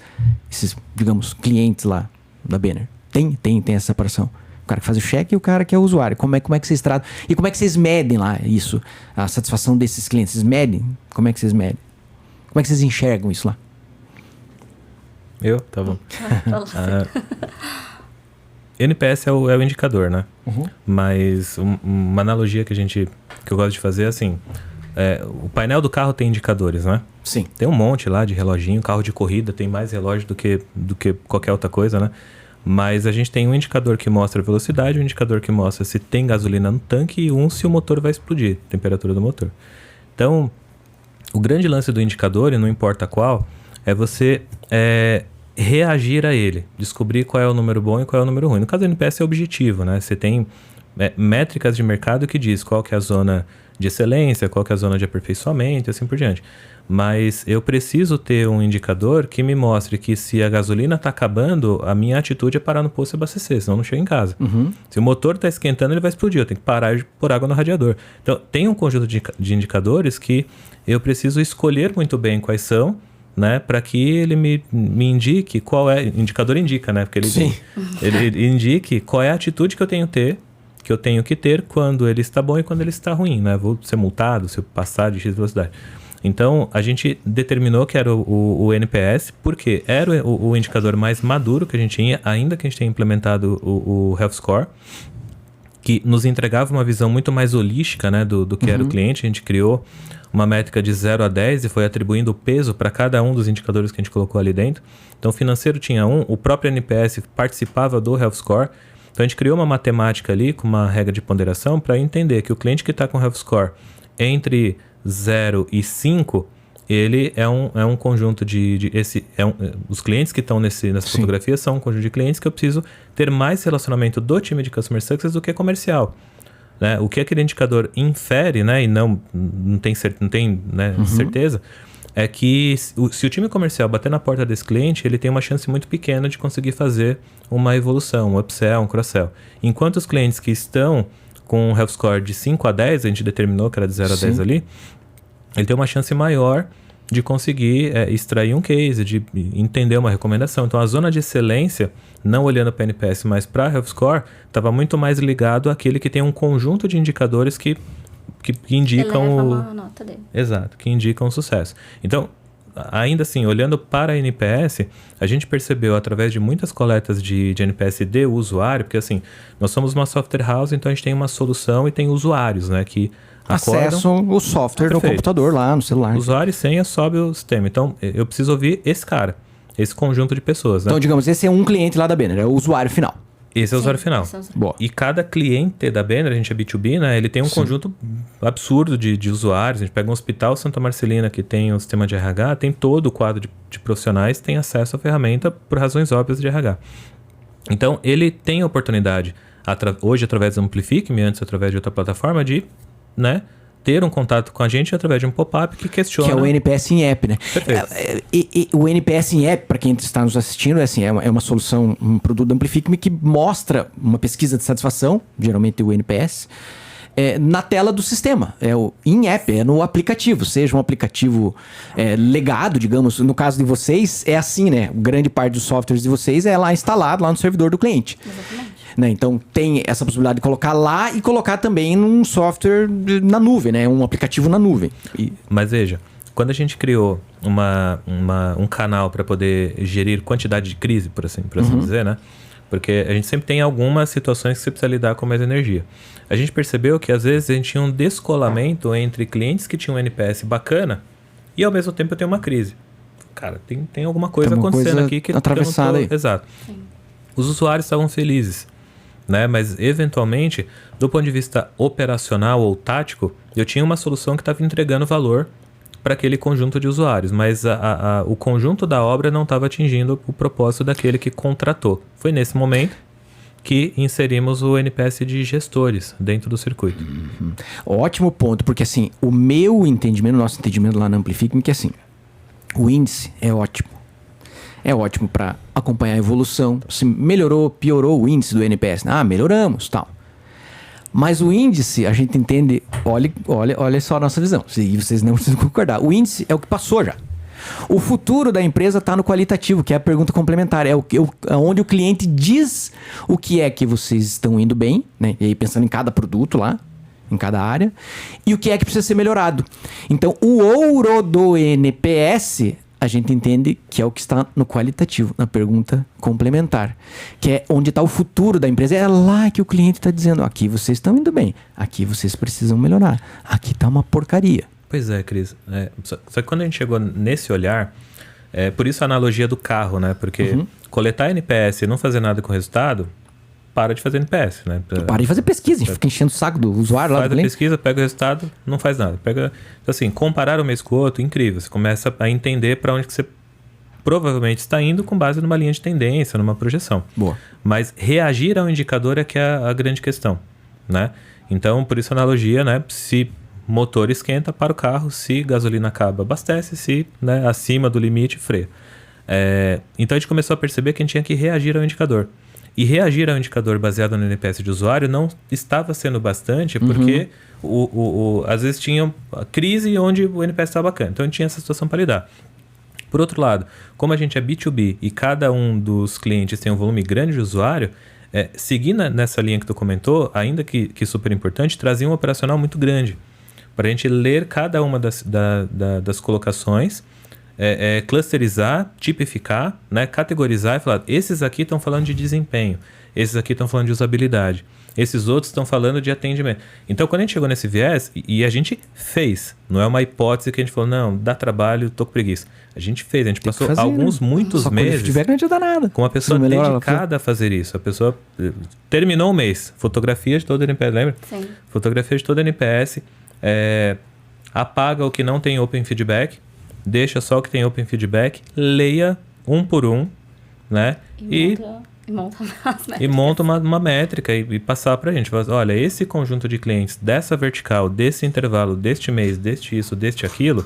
esses, digamos, clientes lá da Banner? Tem essa separação. O cara que faz o cheque e o cara que é o usuário. Como é que vocês tratam? E como é que vocês medem lá isso? A satisfação desses clientes? Vocês medem? Como é que vocês medem? Como é que vocês enxergam isso lá? Tá bom. NPS é o indicador, né? Uhum. Mas uma analogia que eu gosto de fazer é assim, o painel do carro tem indicadores, né? Sim. Tem um monte lá de reloginho, carro de corrida tem mais relógio do que qualquer outra coisa, né? Mas a gente tem um indicador que mostra a velocidade, um indicador que mostra se tem gasolina no tanque e se o motor vai explodir, temperatura do motor. Então, o grande lance do indicador, e não importa qual, é você reagir a ele, descobrir qual é o número bom e qual é o número ruim. No caso do NPS é objetivo, né? Você tem métricas de mercado que diz qual que é a zona de excelência, qual que é a zona de aperfeiçoamento e assim por diante. Mas eu preciso ter um indicador que me mostre que se a gasolina está acabando, a minha atitude é parar no posto e abastecer, senão eu não chego em casa. Se o motor está esquentando, ele vai explodir, eu tenho que parar de pôr água no radiador. Então, tem um conjunto de indicadores que eu preciso escolher muito bem quais são, né, para que ele me indique qual é... Indicador indica, né? Porque ele indique qual é a atitude que eu tenho que ter quando ele está bom e quando ele está ruim, né? Vou ser multado se eu passar de X velocidade. Então, a gente determinou que era o NPS, porque era o indicador mais maduro que a gente tinha, ainda que a gente tenha implementado o Health Score, que nos entregava uma visão muito mais holística, né, do que era o cliente. A gente criou uma métrica de 0 a 10 e foi atribuindo peso para cada um dos indicadores que a gente colocou ali dentro. Então, o financeiro tinha o próprio NPS participava do Health Score. Então, a gente criou uma matemática ali com uma regra de ponderação para entender que o cliente que está com Health Score entre 0 e 5, ele é um conjunto os clientes que estão nessa fotografia são um conjunto de clientes que eu preciso ter mais relacionamento do time de Customer Success do que comercial. Né? O que aquele indicador infere, né, e não tem né, certeza, é que se o time comercial bater na porta desse cliente, ele tem uma chance muito pequena de conseguir fazer uma evolução, um upsell, um cross-sell. Enquanto os clientes que estão com um Health Score de 5 a 10, a gente determinou que era de 0 a 10 ali, ele tem uma chance maior de conseguir extrair um case, de entender uma recomendação. Então, a zona de excelência, não olhando para NPS, mas para Health Score, estava muito mais ligado àquele que tem um conjunto de indicadores que indicam uma nota dele. Exato, que indicam o sucesso. Então, ainda assim, olhando para a NPS, a gente percebeu através de muitas coletas de NPS de usuário, porque assim, nós somos uma software house, então a gente tem uma solução e tem usuários, né, que acessam o software no computador lá, no celular. Usuário e senha sobe o sistema. Então, eu preciso ouvir esse cara, esse conjunto de pessoas, né? Então, digamos, esse é um cliente lá da Banner, é o usuário final. Esse é o usuário final. Boa. E cada cliente da Banner, a gente é B2B, né? Ele tem um conjunto absurdo de usuários. A gente pega um hospital Santa Marcelina que tem um sistema de RH, tem todo o quadro de profissionais, tem acesso à ferramenta por razões óbvias de RH. Então, ele tem a oportunidade, hoje através do Amplifique-me, antes através de outra plataforma, de, né, ter um contato com a gente através de um pop-up que questiona... Que é o NPS em App, né? O NPS em App, para quem está nos assistindo, é uma solução, um produto do Amplifique-me que mostra uma pesquisa de satisfação, geralmente o NPS, na tela do sistema. É o in-app, é no aplicativo, seja um aplicativo legado, digamos. No caso de vocês, é assim, né? Grande parte dos softwares de vocês é lá instalado, lá no servidor do cliente. Exatamente. Né? Então, tem essa possibilidade de colocar lá e colocar também num software na nuvem, né? Um aplicativo na nuvem. Mas veja, quando a gente criou um canal para poder gerir quantidade de crise, por assim dizer, né? Porque a gente sempre tem algumas situações que você precisa lidar com mais energia. A gente percebeu que às vezes a gente tinha um descolamento entre clientes que tinham um NPS bacana e ao mesmo tempo eu tenho uma crise. Cara, tem alguma coisa acontecendo aqui que atravessada eu não tô... Exato. Sim. Os usuários estavam felizes, né? Mas eventualmente, do ponto de vista operacional ou tático, eu tinha uma solução que estava entregando valor para aquele conjunto de usuários, mas o conjunto da obra não estava atingindo o propósito daquele que contratou. Foi nesse momento que inserimos o NPS de gestores dentro do circuito. Ótimo ponto, porque assim, o meu entendimento, o nosso entendimento lá na Amplifique-me, que assim, o índice é ótimo. É ótimo para acompanhar a evolução. Se melhorou, piorou o índice do NPS. Melhoramos, tal. Mas o índice, a gente entende... Olha só a nossa visão. E vocês não precisam concordar. O índice é o que passou já. O futuro da empresa está no qualitativo, que é a pergunta complementar. É onde o cliente diz o que é que vocês estão indo bem, né? E aí pensando em cada produto lá, em cada área. E o que é que precisa ser melhorado. Então, o ouro do NPS... a gente entende que é o que está no qualitativo, na pergunta complementar. Que é onde está o futuro da empresa. É lá que o cliente está dizendo, aqui vocês estão indo bem, aqui vocês precisam melhorar, aqui está uma porcaria. Pois é, Cris. Só que quando a gente chegou nesse olhar, por isso a analogia do carro, né? Porque coletar NPS e não fazer nada com o resultado, para de fazer NPS, né? Para de fazer pesquisa, a gente fica enchendo o saco do usuário lá do cliente. Faz a pesquisa, pega o resultado, não faz nada. Então, assim, comparar o mês com o outro, incrível. Você começa a entender para onde que você provavelmente está indo com base numa linha de tendência, numa projeção. Boa. Mas reagir ao indicador é que é a grande questão, né? Então, por isso a analogia, né? Se motor esquenta, para o carro, se gasolina acaba, abastece, se, né, acima do limite, freia. Então a gente começou a perceber que a gente tinha que reagir ao indicador. E reagir ao indicador baseado no NPS de usuário não estava sendo bastante, porque às vezes tinha a crise onde o NPS estava bacana. Então a gente tinha essa situação para lidar. Por outro lado, como a gente é B2B e cada um dos clientes tem um volume grande de usuário, seguir nessa linha que tu comentou, ainda que super importante, trazia um operacional muito grande. Para a gente ler cada uma das colocações, clusterizar, tipificar, né, categorizar e falar, esses aqui estão falando de desempenho, esses aqui estão falando de usabilidade, esses outros estão falando de atendimento. Então, quando a gente chegou nesse viés, e a gente fez, não é uma hipótese que a gente falou, não, dá trabalho, tô com preguiça. A gente fez, a gente passou muitos meses tiver, não adianta nada. Com uma pessoa dedicada a fazer isso. A pessoa terminou o mês, fotografia de todo o NPS, lembra? Sim. Fotografia de todo o NPS, apaga o que não tem Open Feedback, deixa só o que tem Open Feedback, leia um por um, né? E monta uma métrica e passar pra gente. Olha, esse conjunto de clientes dessa vertical, desse intervalo, deste mês, deste isso, deste aquilo,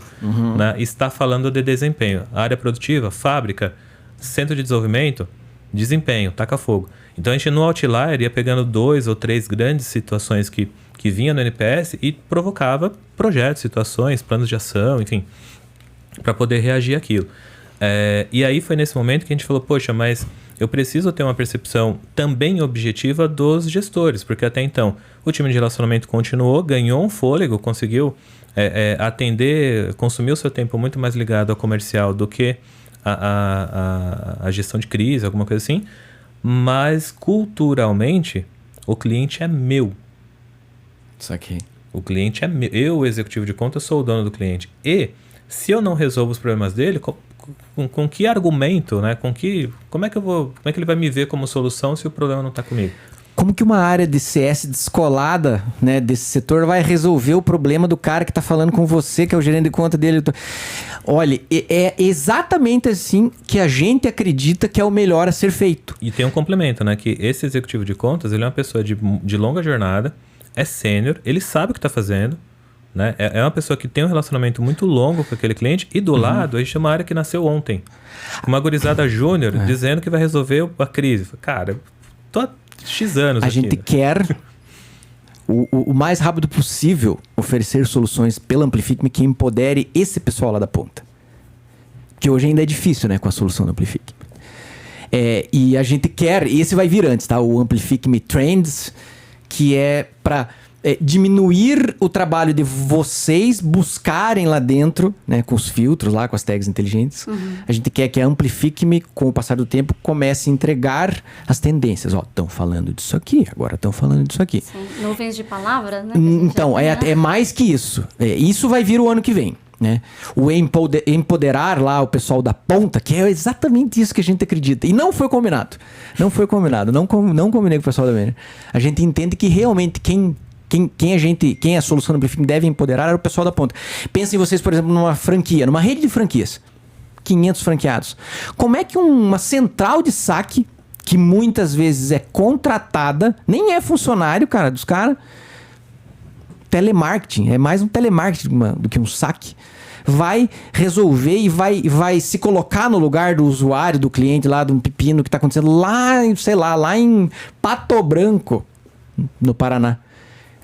né, está falando de desempenho. Área produtiva, fábrica, centro de desenvolvimento, desempenho, taca fogo. Então a gente no Outlier ia pegando 2 ou 3 grandes situações que vinham no NPS e provocava projetos, situações, planos de ação, enfim, para poder reagir àquilo. E aí foi nesse momento que a gente falou, poxa, mas eu preciso ter uma percepção também objetiva dos gestores, porque até então o time de relacionamento continuou, ganhou um fôlego, conseguiu atender, consumir o seu tempo muito mais ligado ao comercial do que a gestão de crise, alguma coisa assim, mas culturalmente o cliente é meu. Isso aqui. O cliente é meu. Eu, o executivo de conta, sou o dono do cliente. E se eu não resolvo os problemas dele, com que argumento, né? Como é que ele vai me ver como solução se o problema não está comigo? Como que uma área de CS descolada, né, desse setor vai resolver o problema do cara que está falando com você, que é o gerente de conta dele? Olha, é exatamente assim que a gente acredita que é o melhor a ser feito. E tem um complemento, né? Que esse executivo de contas, ele é uma pessoa de longa jornada, é sênior, ele sabe o que está fazendo, né? É uma pessoa que tem um relacionamento muito longo com aquele cliente e do lado a gente tem uma área que nasceu ontem. Uma gurizada júnior dizendo que vai resolver a crise. Cara, tô há X anos A gente quer o mais rápido possível oferecer soluções pela Amplific-me que empodere esse pessoal lá da ponta. Que hoje ainda é difícil, né, com a solução do Amplific. E a gente quer, e esse vai vir antes, tá? O Amplific-me Trends, que é para diminuir o trabalho de vocês buscarem lá dentro, né, com os filtros lá, com as tags inteligentes. A gente quer que a Amplific-me, com o passar do tempo, comece a entregar as tendências. Ó, estão falando disso aqui, agora estão falando disso aqui. Sim. Nuvens de palavras, né? Então, é mais que isso. Isso vai vir o ano que vem, né? O empoderar lá o pessoal da ponta, que é exatamente isso que a gente acredita. E não foi combinado. Não combinei com o pessoal da Venner. A gente entende que realmente quem a solução do Amplific deve empoderar é o pessoal da ponta. Pensem vocês, por exemplo, numa franquia, numa rede de franquias. 500 franqueados. Como é que uma central de saque, que muitas vezes é contratada, nem é funcionário, cara, dos caras, telemarketing, é mais um telemarketing do que um saque, vai resolver e vai se colocar no lugar do usuário, do cliente lá, de um pepino que está acontecendo lá, sei lá, lá em Pato Branco, no Paraná.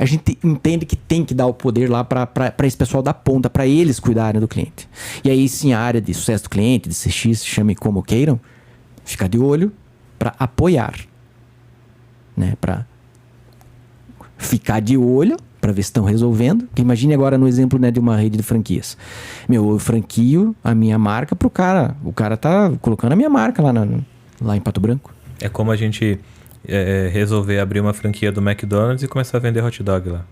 A gente entende que tem que dar o poder lá para esse pessoal da ponta, para eles cuidarem do cliente. E aí sim, a área de sucesso do cliente, de CX, chame como queiram, ficar de olho para apoiar, né? Para ficar de olho, para ver se estão resolvendo. Porque imagine agora no exemplo, né, de uma rede de franquias. Eu franquio a minha marca pro cara. O cara tá colocando a minha marca lá em Pato Branco. É como a gente resolver abrir uma franquia do McDonald's e começar a vender hot dog lá.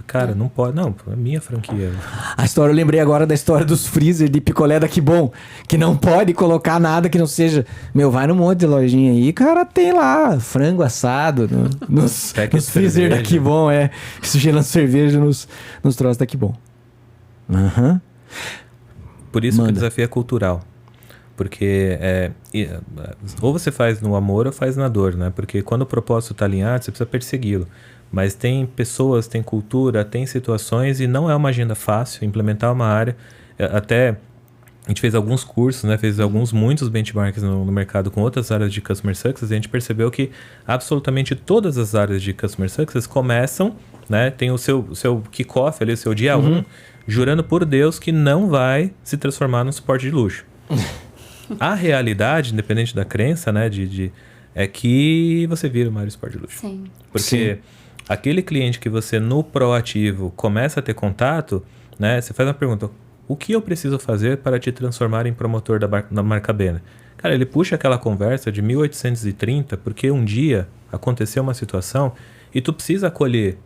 Cara, não pode. Não, é minha franquia. A história, eu lembrei agora da história dos freezer de picolé da Que Bom, que não pode colocar nada que não seja... Vai num monte de lojinha aí, cara, tem lá frango assado nos freezer da Que Bom, gelando cerveja nos troços da Que Bom. Por isso que o desafio é cultural. Porque ou você faz no amor ou faz na dor, né? Porque quando o propósito está alinhado, você precisa persegui-lo. Mas tem pessoas, tem cultura, tem situações e não é uma agenda fácil implementar uma área. Até a gente fez alguns cursos, né? Fez muitos benchmarks no mercado com outras áreas de Customer Success e a gente percebeu que absolutamente todas as áreas de Customer Success começam, né? Tem o seu kickoff ali, o seu dia 1, jurando por Deus que não vai se transformar num suporte de luxo. A realidade, independente da crença, né? É que você vira o maior suporte de luxo. Sim. Porque aquele cliente que você no proativo começa a ter contato, né? Você faz uma pergunta: o que eu preciso fazer para te transformar em promotor da marca Banner? Cara, ele puxa aquela conversa de 1830 porque um dia aconteceu uma situação e tu precisa acolher,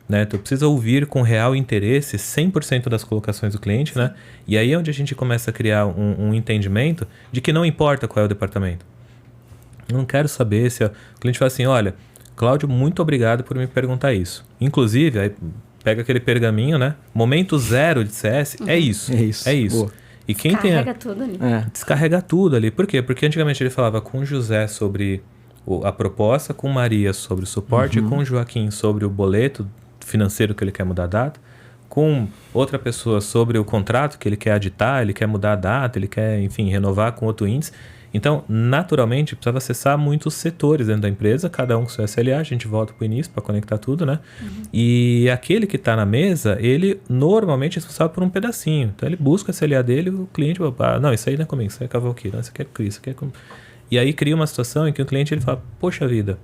né? Tu precisa ouvir com real interesse 100% das colocações do cliente, né? E aí é onde a gente começa a criar um entendimento de que não importa qual é o departamento. Eu não quero saber se... O cliente fala assim: olha, Cláudio, muito obrigado por me perguntar isso. Inclusive, aí pega aquele pergaminho, né? Momento 0 de CS, é isso. É isso. Boa. E quem Descarrega tudo ali. Descarrega tudo ali. Por quê? Porque antigamente ele falava com José sobre a proposta, com Maria sobre o suporte, com Joaquim sobre o boleto financeiro que ele quer mudar a data, com outra pessoa sobre o contrato que ele quer aditar, ele quer mudar a data, ele quer, enfim, renovar com outro índice. Então, naturalmente, precisava acessar muitos setores dentro da empresa, cada um com seu SLA, a gente volta para o início para conectar tudo, né? E aquele que está na mesa, ele normalmente é responsável por um pedacinho. Então, ele busca o SLA dele, o cliente fala: não, isso aí não é comigo, isso aí é com a Valkyrie, não, isso aqui é com isso, isso aqui é com... E aí cria uma situação em que o cliente ele fala: poxa vida,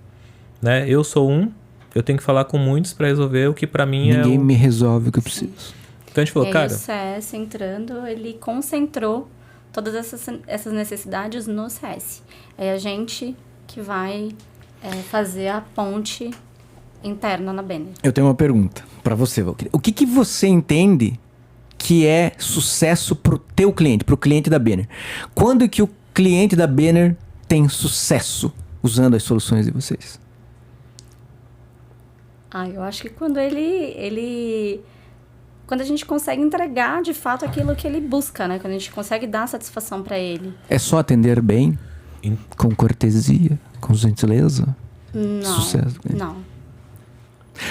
né? Eu sou eu tenho que falar com muitos para resolver o que para mim Ninguém me resolve o que eu preciso. Então, a gente falou: e aí, cara... o CS entrando, ele concentrou todas essas necessidades no CS. É a gente que vai fazer a ponte interna na Banner. Eu tenho uma pergunta para você, Valkyrie. O que você entende que é sucesso pro teu cliente, pro cliente da Banner? Quando que o cliente da Banner tem sucesso usando as soluções de vocês? Eu acho que quando quando a gente consegue entregar, de fato, aquilo que ele busca, né? Quando a gente consegue dar satisfação para ele. É só atender bem? Com cortesia? Com gentileza? Não. Sucesso? Não.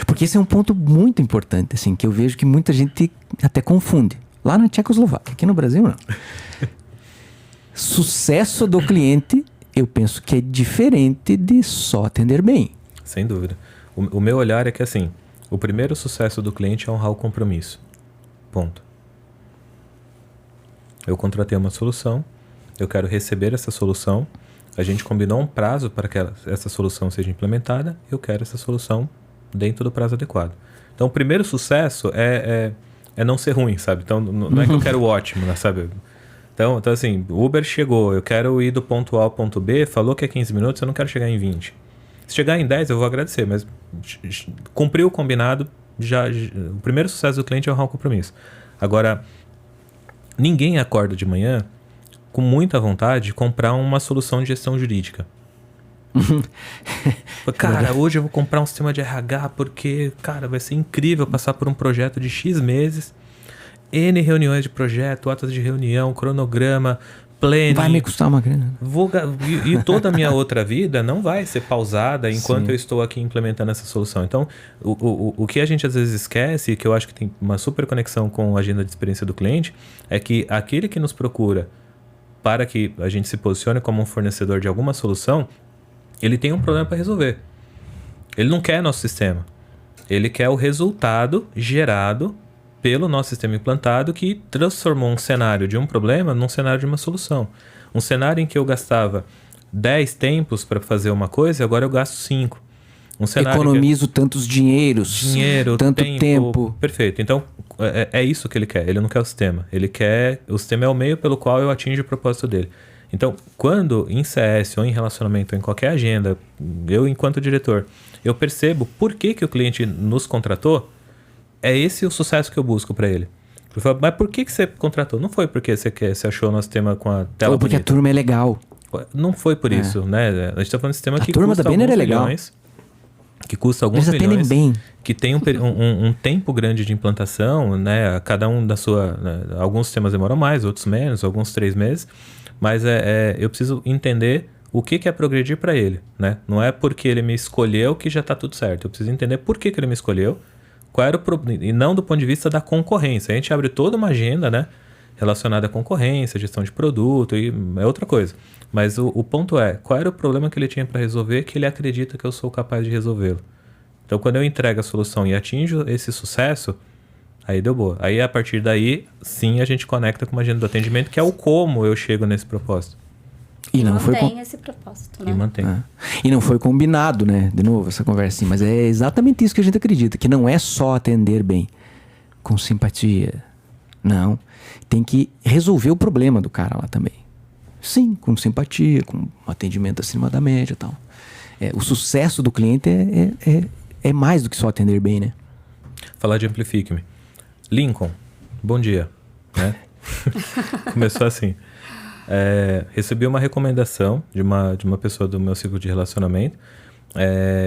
Porque esse é um ponto muito importante, assim, que eu vejo que muita gente até confunde. Lá na Tchecoslováquia, aqui no Brasil não. Sucesso do cliente, eu penso que é diferente de só atender bem. Sem dúvida. O meu olhar é que, assim, o primeiro sucesso do cliente é honrar o compromisso. Ponto. Eu contratei uma solução, eu quero receber essa solução, a gente combinou um prazo para que essa solução seja implementada, eu quero essa solução dentro do prazo adequado. Então, o primeiro sucesso é não ser ruim, sabe? Então, não é que eu quero o ótimo, né, sabe? Então, assim, o Uber chegou, eu quero ir do ponto A ao ponto B, falou que é 15 minutos, eu não quero chegar em 20. Se chegar em 10, eu vou agradecer, mas cumpriu o combinado, o primeiro sucesso do cliente é honrar o compromisso. Agora, ninguém acorda de manhã com muita vontade de comprar uma solução de gestão jurídica. Cara, hoje eu vou comprar um sistema de RH porque, cara, vai ser incrível passar por um projeto de X meses, N reuniões de projeto, atas de reunião, cronograma, planning. Vai me custar uma grana. E toda a minha outra vida não vai ser pausada enquanto eu estou aqui implementando essa solução. Então, o que a gente às vezes esquece, que eu acho que tem uma super conexão com a agenda de experiência do cliente, é que aquele que nos procura para que a gente se posicione como um fornecedor de alguma solução, ele tem um problema para resolver. Ele não quer nosso sistema. Ele quer o resultado gerado pelo nosso sistema implantado, que transformou um cenário de um problema num cenário de uma solução. Um cenário em que eu gastava 10 tempos para fazer uma coisa, agora eu gasto 5. Um cenário economizo tantos dinheiros, tanto tempo. Perfeito. Então, é isso que ele quer. Ele não quer o sistema. O sistema é o meio pelo qual eu atinjo o propósito dele. Então, quando em CS ou em relacionamento, ou em qualquer agenda, eu, enquanto diretor, eu percebo por que o cliente nos contratou, é esse o sucesso que eu busco para ele. Eu falo: mas por que você contratou? Não foi porque você achou o nosso sistema com a tela ou porque bonita. A turma é legal. Não foi por isso, né? A gente tá falando de sistema que turma custa da Banner alguns é legal. milhões, que custa alguns Eles milhões, bem. que tem um tempo grande de implantação, né? Cada um da sua... Né? Alguns sistemas demoram mais, outros menos, alguns 3 meses. mas eu preciso entender o que é progredir para ele, né? Não é porque ele me escolheu que já está tudo certo. Eu preciso entender por que ele me escolheu, qual era o problema, e não do ponto de vista da concorrência. A gente abre toda uma agenda, né, relacionada à concorrência, gestão de produto, e é outra coisa. Mas o ponto é, qual era o problema que ele tinha para resolver que ele acredita que eu sou capaz de resolvê-lo? Então, quando eu entrego a solução e atinjo esse sucesso, aí deu boa. Aí, a partir daí, sim, a gente conecta com uma agenda do atendimento, que é o como eu chego nesse propósito. E não mantém esse propósito, né? E mantém. E não foi combinado, né? De novo, essa conversa assim. Mas é exatamente isso que a gente acredita. Que não é só atender bem, com simpatia. Não. Tem que resolver o problema do cara lá também. Sim, com simpatia, com atendimento acima da média e tal. O sucesso do cliente é mais do que só atender bem, né? Falar de Amplifique-me. Lincoln, bom dia. Né? Começou assim. Recebi uma recomendação de uma pessoa do meu ciclo de relacionamento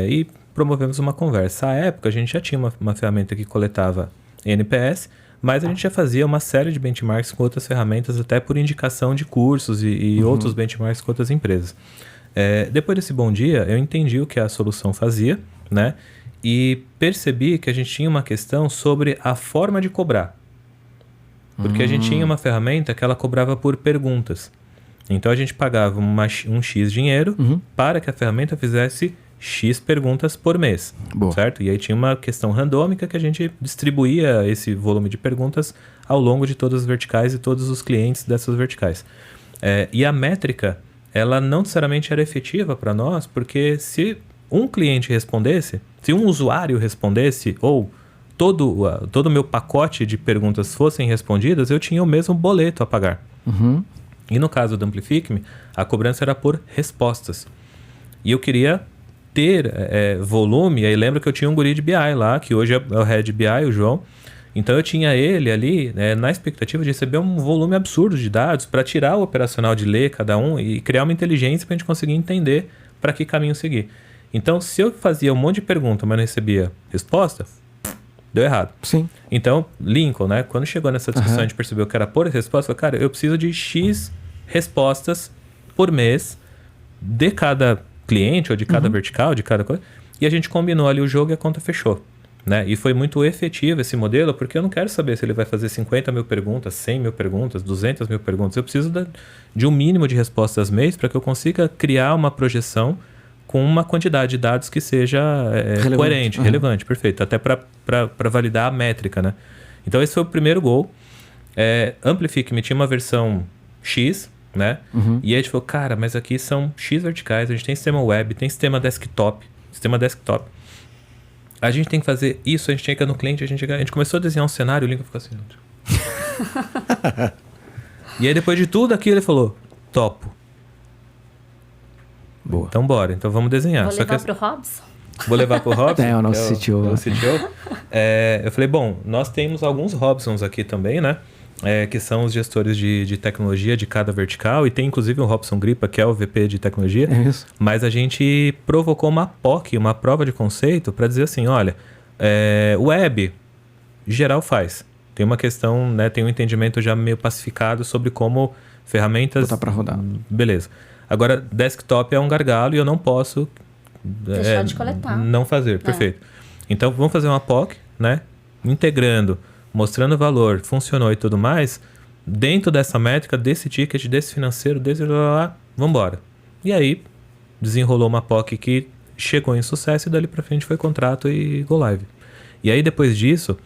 e promovemos uma conversa. À época, a gente já tinha uma ferramenta que coletava NPS, mas a gente já fazia uma série de benchmarks com outras ferramentas, até por indicação de cursos e outros benchmarks com outras empresas. Depois desse bom dia, eu entendi o que a solução fazia, né? E percebi que a gente tinha uma questão sobre a forma de cobrar. Porque a gente tinha uma ferramenta que ela cobrava por perguntas. Então a gente pagava um X dinheiro para que a ferramenta fizesse X perguntas por mês. Boa. Certo? E aí tinha uma questão randômica que a gente distribuía esse volume de perguntas ao longo de todas as verticais e todos os clientes dessas verticais. E a métrica, ela não necessariamente era efetiva para nós, porque se um cliente respondesse, se um usuário respondesse, ou todo o meu pacote de perguntas fossem respondidas, eu tinha o mesmo boleto a pagar. E no caso do Amplifique-me, a cobrança era por respostas. E eu queria ter volume, e aí lembra que eu tinha um guri de BI lá, que hoje é o Head BI, o João. Então eu tinha ele ali na expectativa de receber um volume absurdo de dados para tirar o operacional de ler cada um e criar uma inteligência para a gente conseguir entender para que caminho seguir. Então, se eu fazia um monte de pergunta, mas não recebia resposta, deu errado. Sim. Então, Lincoln, né? Quando chegou nessa discussão, a gente percebeu que era por resposta. Falei, cara, eu preciso de X respostas por mês de cada cliente, ou de cada vertical, de cada coisa. E a gente combinou ali o jogo e a conta fechou. Né? E foi muito efetivo esse modelo, porque eu não quero saber se ele vai fazer 50 mil perguntas, 100 mil perguntas, 200 mil perguntas. Eu preciso de um mínimo de respostas mês para que eu consiga criar uma projeção com uma quantidade de dados que seja coerente, relevante, perfeito. Até para validar a métrica, né? Então, esse foi o primeiro gol. Amplifique-me tinha uma versão X, né? E aí a gente falou, cara, mas aqui são X verticais, a gente tem sistema web, tem sistema desktop. A gente tem que fazer isso, a gente tinha que ir no cliente, a gente começou a desenhar um cenário, o Lincoln ficou assim. E aí, depois de tudo aquilo, ele falou, topo. Boa. Então, bora. Então, vamos desenhar. Vou levar pro Robson? Vou levar pro Robson? O nosso CTO. Eu falei, bom, nós temos alguns Robsons aqui também, né? Que são os gestores de tecnologia de cada vertical. E tem, inclusive, o Robson Gripa, que é o VP de tecnologia. É isso. Mas a gente provocou uma POC, uma prova de conceito, para dizer assim, olha, web, geral faz. Tem uma questão, né? Tem um entendimento já meio pacificado sobre como ferramentas... Botar para rodar. Beleza. Agora, desktop é um gargalo e eu não posso... deixar de coletar. Não fazer, perfeito. Então, vamos fazer uma POC, né? Integrando, mostrando valor, funcionou e tudo mais. Dentro dessa métrica, desse ticket, desse financeiro, desse... vamos embora. E aí, desenrolou uma POC que chegou em sucesso e dali para frente foi contrato e go live. E aí, depois disso,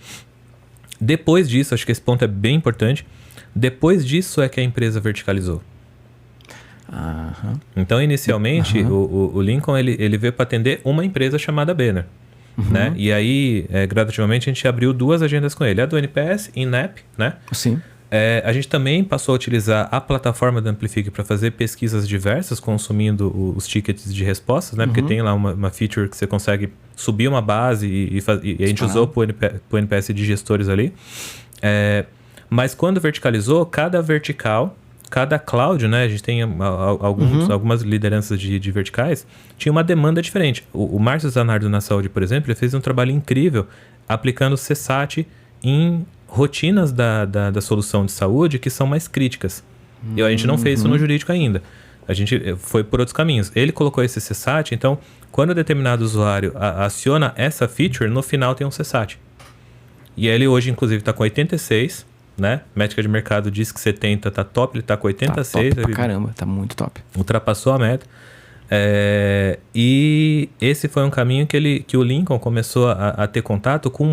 acho que esse ponto é bem importante, depois disso é que a empresa verticalizou. Então, inicialmente, o Lincoln ele veio para atender uma empresa chamada Banner. Né? E aí, gradativamente, a gente abriu 2 agendas com ele. A do NPS e NAP, né? Sim. A gente também passou a utilizar a plataforma da Amplifique para fazer pesquisas diversas, consumindo os tickets de respostas, né? Porque tem lá uma feature que você consegue subir uma base e a gente usou para o NPS de gestores ali. Mas quando verticalizou, cada vertical... Cada cloud, né, a gente tem algumas lideranças de verticais, tinha uma demanda diferente. O Márcio Zanardo na saúde, por exemplo, ele fez um trabalho incrível aplicando o CSAT em rotinas da solução de saúde que são mais críticas. E a gente não fez isso no jurídico ainda. A gente foi por outros caminhos. Ele colocou esse CSAT, então, quando determinado usuário aciona essa feature, no final tem um CSAT. E ele hoje, inclusive, está com 86, né? Métrica de mercado diz que 70 tá top, ele está com 86. Tá top pra caramba, tá muito top. Ultrapassou a meta. E esse foi um caminho que o Lincoln começou a ter contato com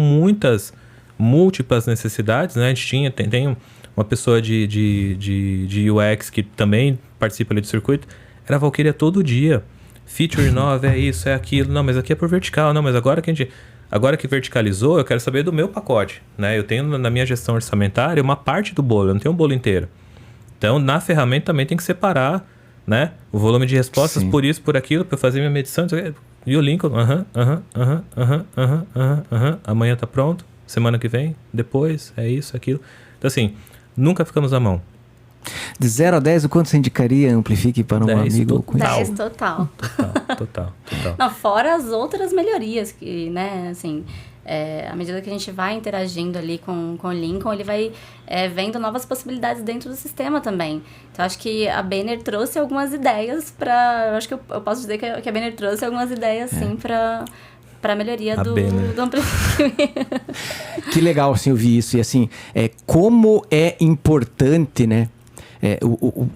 múltiplas necessidades, né? A gente tem uma pessoa de UX que também participa ali do circuito, era a Valkyria todo dia. Feature nova, é isso, é aquilo. Não, mas aqui é por vertical. Não, mas agora que verticalizou, eu quero saber do meu pacote, né? Eu tenho na minha gestão orçamentária uma parte do bolo, eu não tenho um bolo inteiro. Então, na ferramenta também tem que separar, né? O volume de respostas por isso, por aquilo, para eu fazer minha medição. E o Lincoln, amanhã tá pronto, semana que vem, depois, é isso, aquilo. Então, assim, nunca ficamos à mão. De 0 a 10, o quanto você indicaria Amplifique para um amigo? 10 total. Total. Não, fora as outras melhorias que, né, assim, à medida que a gente vai interagindo ali com o Lincoln, ele vai vendo novas possibilidades dentro do sistema também. Então, acho que a Banner trouxe algumas ideias eu acho que eu posso dizer que a Banner trouxe algumas ideias, sim, para a melhoria do Amplifique. Que legal, assim, eu vi isso. E, assim, como é importante, né?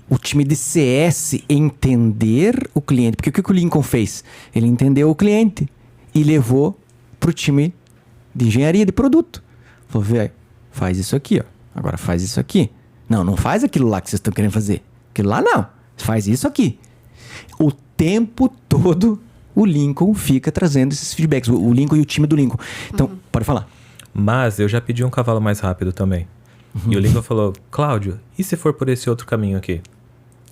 O time de CS entender o cliente. Porque o que o Lincoln fez? Ele entendeu o cliente e levou para o time de engenharia de produto. Falou, velho, faz isso aqui, ó. Agora faz isso aqui. Não faz aquilo lá que vocês estão querendo fazer. Aquilo lá não. Faz isso aqui. O tempo todo o Lincoln fica trazendo esses feedbacks. O Lincoln e o time do Lincoln. Então, pode falar. Mas eu já pedi um cavalo mais rápido também. E o Lincoln falou, Cláudio, e se for por esse outro caminho aqui?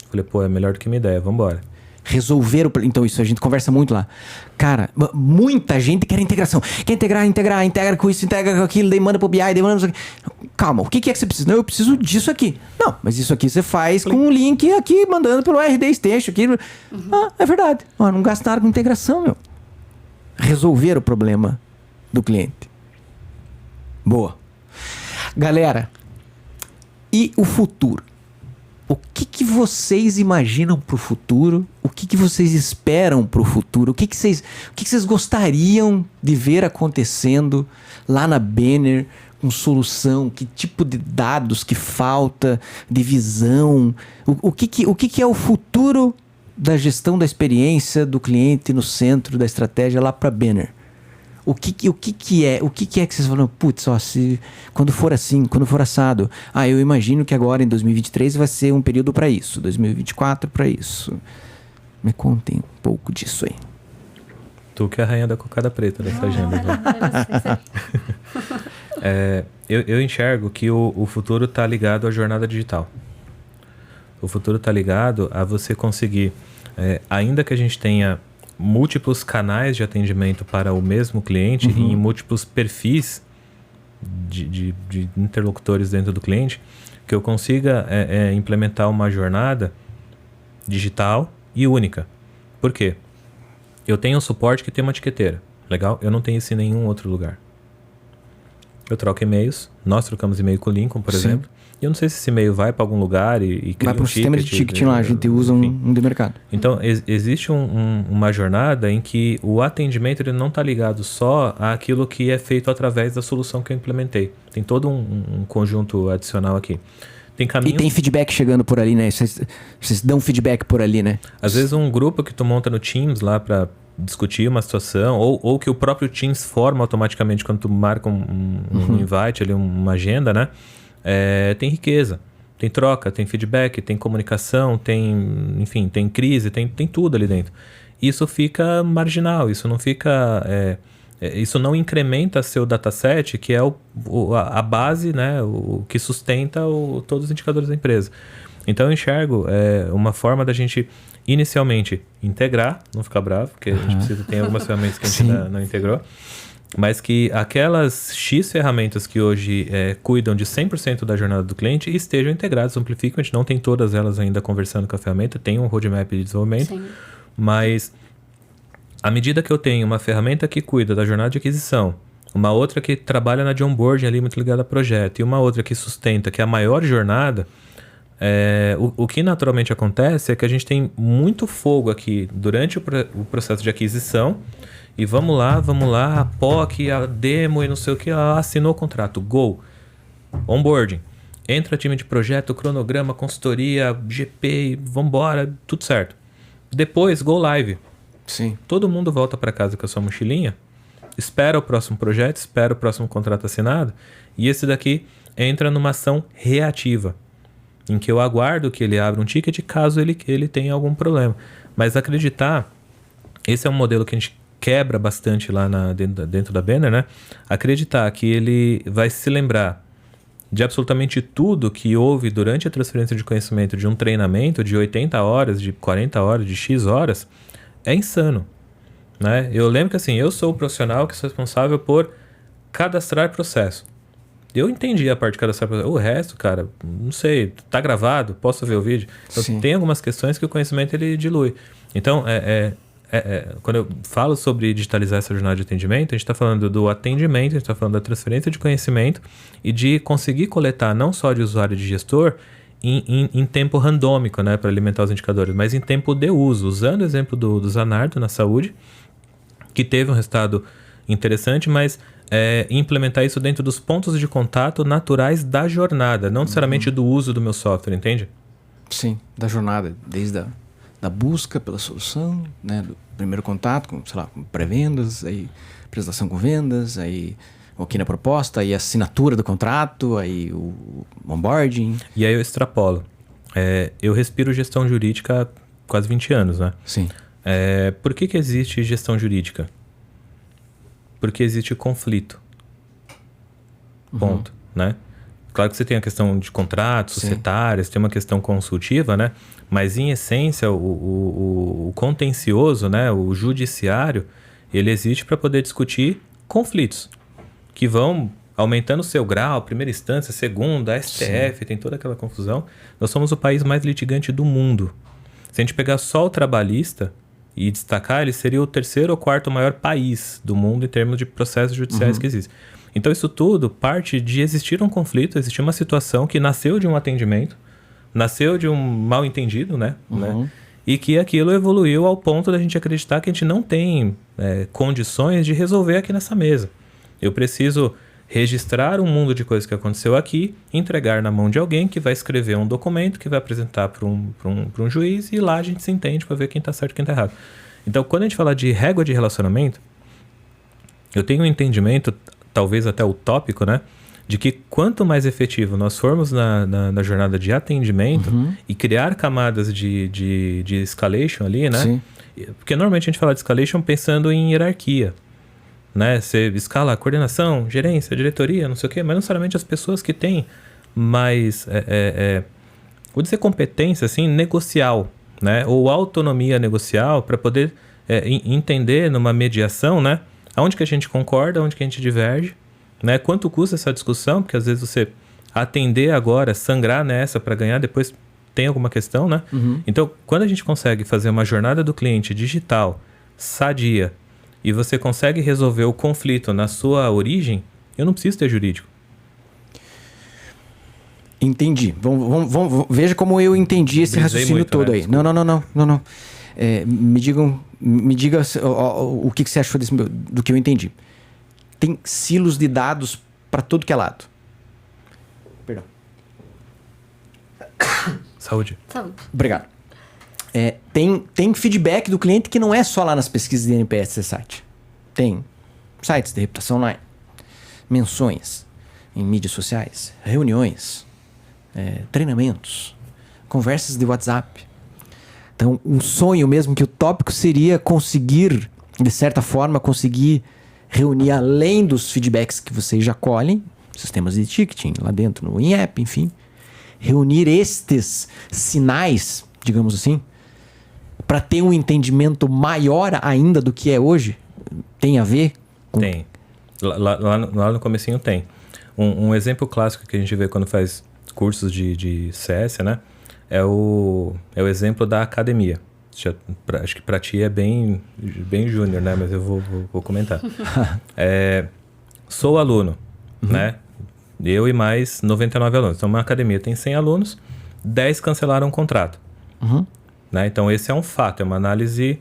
Eu falei, pô, é melhor do que minha ideia, vambora. Resolver Então, isso a gente conversa muito lá. Cara, muita gente quer integração. Quer integra com isso, integra com aquilo, daí manda pro BI, daí manda... Calma, o que é que você precisa? Não, eu preciso disso aqui. Não, mas isso aqui você faz com um link aqui, mandando pelo RD Station aqui. É verdade. Não gasta nada com integração, meu. Resolver o problema do cliente. Boa. Galera, e o futuro? O que vocês imaginam pro futuro? O que vocês esperam pro futuro? O que vocês gostariam de ver acontecendo lá na Banner com solução? Que tipo de dados que falta? De visão? O que é o futuro da gestão da experiência do cliente no centro da estratégia lá para Banner? O que é que vocês falam, putz, ó, quando for assim, quando for assado, eu imagino que agora em 2023 vai ser um período para isso, 2024 para isso. Me contem um pouco disso aí. Tu que é a rainha da cocada preta dessa agenda. Eu enxergo que o futuro está ligado à jornada digital. O futuro está ligado a você conseguir, ainda que a gente tenha múltiplos canais de atendimento para o mesmo cliente e em múltiplos perfis de interlocutores dentro do cliente, que eu consiga implementar uma jornada digital e única. Por quê? Eu tenho um suporte que tem uma etiqueteira. Legal? Eu não tenho isso em nenhum outro lugar. Eu troco e-mails. Nós trocamos e-mail com o Lincoln, por exemplo. E eu não sei se esse e-mail vai para algum lugar e cria vai para o sistema de ticketing lá, a gente usa um de mercado. Então, existe uma jornada em que o atendimento ele não está ligado só àquilo que é feito através da solução que eu implementei. Tem todo um conjunto adicional aqui. Tem caminhos... E tem feedback chegando por ali, né? Vocês dão feedback por ali, né? Às vezes um grupo que tu monta no Teams lá para discutir uma situação, ou que o próprio Teams forma automaticamente quando tu marca um invite ali, uma agenda, né? Tem riqueza, tem troca, tem feedback, tem comunicação, tem crise, tem tudo ali dentro. Isso fica marginal, isso não fica... isso não incrementa seu dataset, que é a base, né, o que sustenta todos os indicadores da empresa. Então eu enxergo uma forma da gente inicialmente integrar, não ficar bravo, porque a gente tem algumas ferramentas que a gente não integrou, mas que aquelas X ferramentas que hoje cuidam de 100% da jornada do cliente estejam integradas no Amplifique. A gente não tem todas elas ainda conversando com a ferramenta, tem um roadmap de desenvolvimento, mas à medida que eu tenho uma ferramenta que cuida da jornada de aquisição, uma outra que trabalha na de onboarding ali muito ligada a projeto, e uma outra que sustenta, que é a maior jornada, O que naturalmente acontece é que a gente tem muito fogo aqui durante o processo de aquisição. E vamos lá, a POC, a demo e não sei o que, assinou o contrato, go, onboarding. Entra time de projeto, cronograma, consultoria, GP, vambora, tudo certo. Depois, go live. Sim. Todo mundo volta para casa com a sua mochilinha, espera o próximo projeto, espera o próximo contrato assinado, e esse daqui entra numa ação reativa, em que eu aguardo que ele abra um ticket caso ele tenha algum problema. Mas acreditar, esse é um modelo que a gente quebra bastante lá dentro da Banner, né? Acreditar que ele vai se lembrar de absolutamente tudo que houve durante a transferência de conhecimento de um treinamento de 80 horas, de 40 horas, de X horas, é insano, né? Eu lembro que assim, eu sou o profissional que sou responsável por cadastrar processo. Eu entendi a parte de cadastrar processo. O resto, cara, não sei, tá gravado, posso ver o vídeo? Então, tem algumas questões que o conhecimento ele dilui. Então, quando eu falo sobre digitalizar essa jornada de atendimento, a gente está falando do atendimento, a gente está falando da transferência de conhecimento e de conseguir coletar não só de usuário e de gestor em tempo randômico, né, para alimentar os indicadores, mas em tempo de uso, usando o exemplo do Zanardo na saúde, que teve um resultado interessante, mas implementar isso dentro dos pontos de contato naturais da jornada, não necessariamente do uso do meu software, entende? Sim, da jornada, desde da busca pela solução, né, do primeiro contato com, sei lá, com pré-vendas, aí apresentação com vendas, aí aqui na proposta, aí a assinatura do contrato, aí o onboarding. E aí eu extrapolo. Eu respiro gestão jurídica há quase 20 anos, né? Sim. Por que existe gestão jurídica? Porque existe conflito. Ponto, né? Claro que você tem a questão de contratos societários, tem uma questão consultiva, né? Mas, em essência, o contencioso, né? O judiciário, ele existe para poder discutir conflitos que vão aumentando o seu grau, primeira instância, segunda, STF, tem toda aquela confusão. Nós somos o país mais litigante do mundo. Se a gente pegar só o trabalhista e destacar, ele seria o terceiro ou quarto maior país do mundo em termos de processos judiciais que existem. Então, isso tudo parte de existir um conflito, existir uma situação que nasceu de um atendimento, nasceu de um mal entendido, né? E que aquilo evoluiu ao ponto da gente acreditar que a gente não tem condições de resolver aqui nessa mesa. Eu preciso registrar um mundo de coisas que aconteceu aqui, entregar na mão de alguém que vai escrever um documento, que vai apresentar para um juiz, e lá a gente se entende para ver quem está certo e quem está errado. Então, quando a gente fala de régua de relacionamento, eu tenho um entendimento, talvez até utópico, né? De que quanto mais efetivo nós formos na jornada de atendimento e criar camadas de escalation ali, né? Sim. Porque normalmente a gente fala de escalation pensando em hierarquia, né? Você escala a coordenação, gerência, diretoria, não sei o quê, mas não necessariamente as pessoas que têm mais, vou dizer competência, assim, negocial, né? Ou autonomia negocial para poder entender numa mediação, né? Aonde que a gente concorda, aonde que a gente diverge, né? Quanto custa essa discussão, porque às vezes você atender agora, sangrar nessa para ganhar, depois tem alguma questão, né? Então, quando a gente consegue fazer uma jornada do cliente digital, sadia, e você consegue resolver o conflito na sua origem, eu não preciso ter jurídico. Entendi. Veja como eu entendi esse raciocínio muito, todo, né? Aí. Não. Me diga o que você achou do que eu entendi. Tem silos de dados para tudo que é lado. Perdão. Saúde. Obrigado. Tem feedback do cliente que não é só lá nas pesquisas de NPS desse site. Tem sites de reputação online, menções em mídias sociais, reuniões, treinamentos, conversas de WhatsApp. Então, um sonho mesmo que utópico seria conseguir, de certa forma, conseguir reunir além dos feedbacks que vocês já colhem, sistemas de ticketing lá dentro, no in-app, enfim, reunir estes sinais, digamos assim, para ter um entendimento maior ainda do que é hoje. Tem a ver com... Tem. Lá no comecinho tem. Um exemplo clássico que a gente vê quando faz cursos de CS, né? É o exemplo da academia. Acho que para ti é bem júnior, né? Mas eu vou comentar. Sou aluno, né? Eu e mais 99 alunos. Então, uma academia tem 100 alunos. 10 cancelaram o contrato. Né? Então, esse é um fato, é uma análise...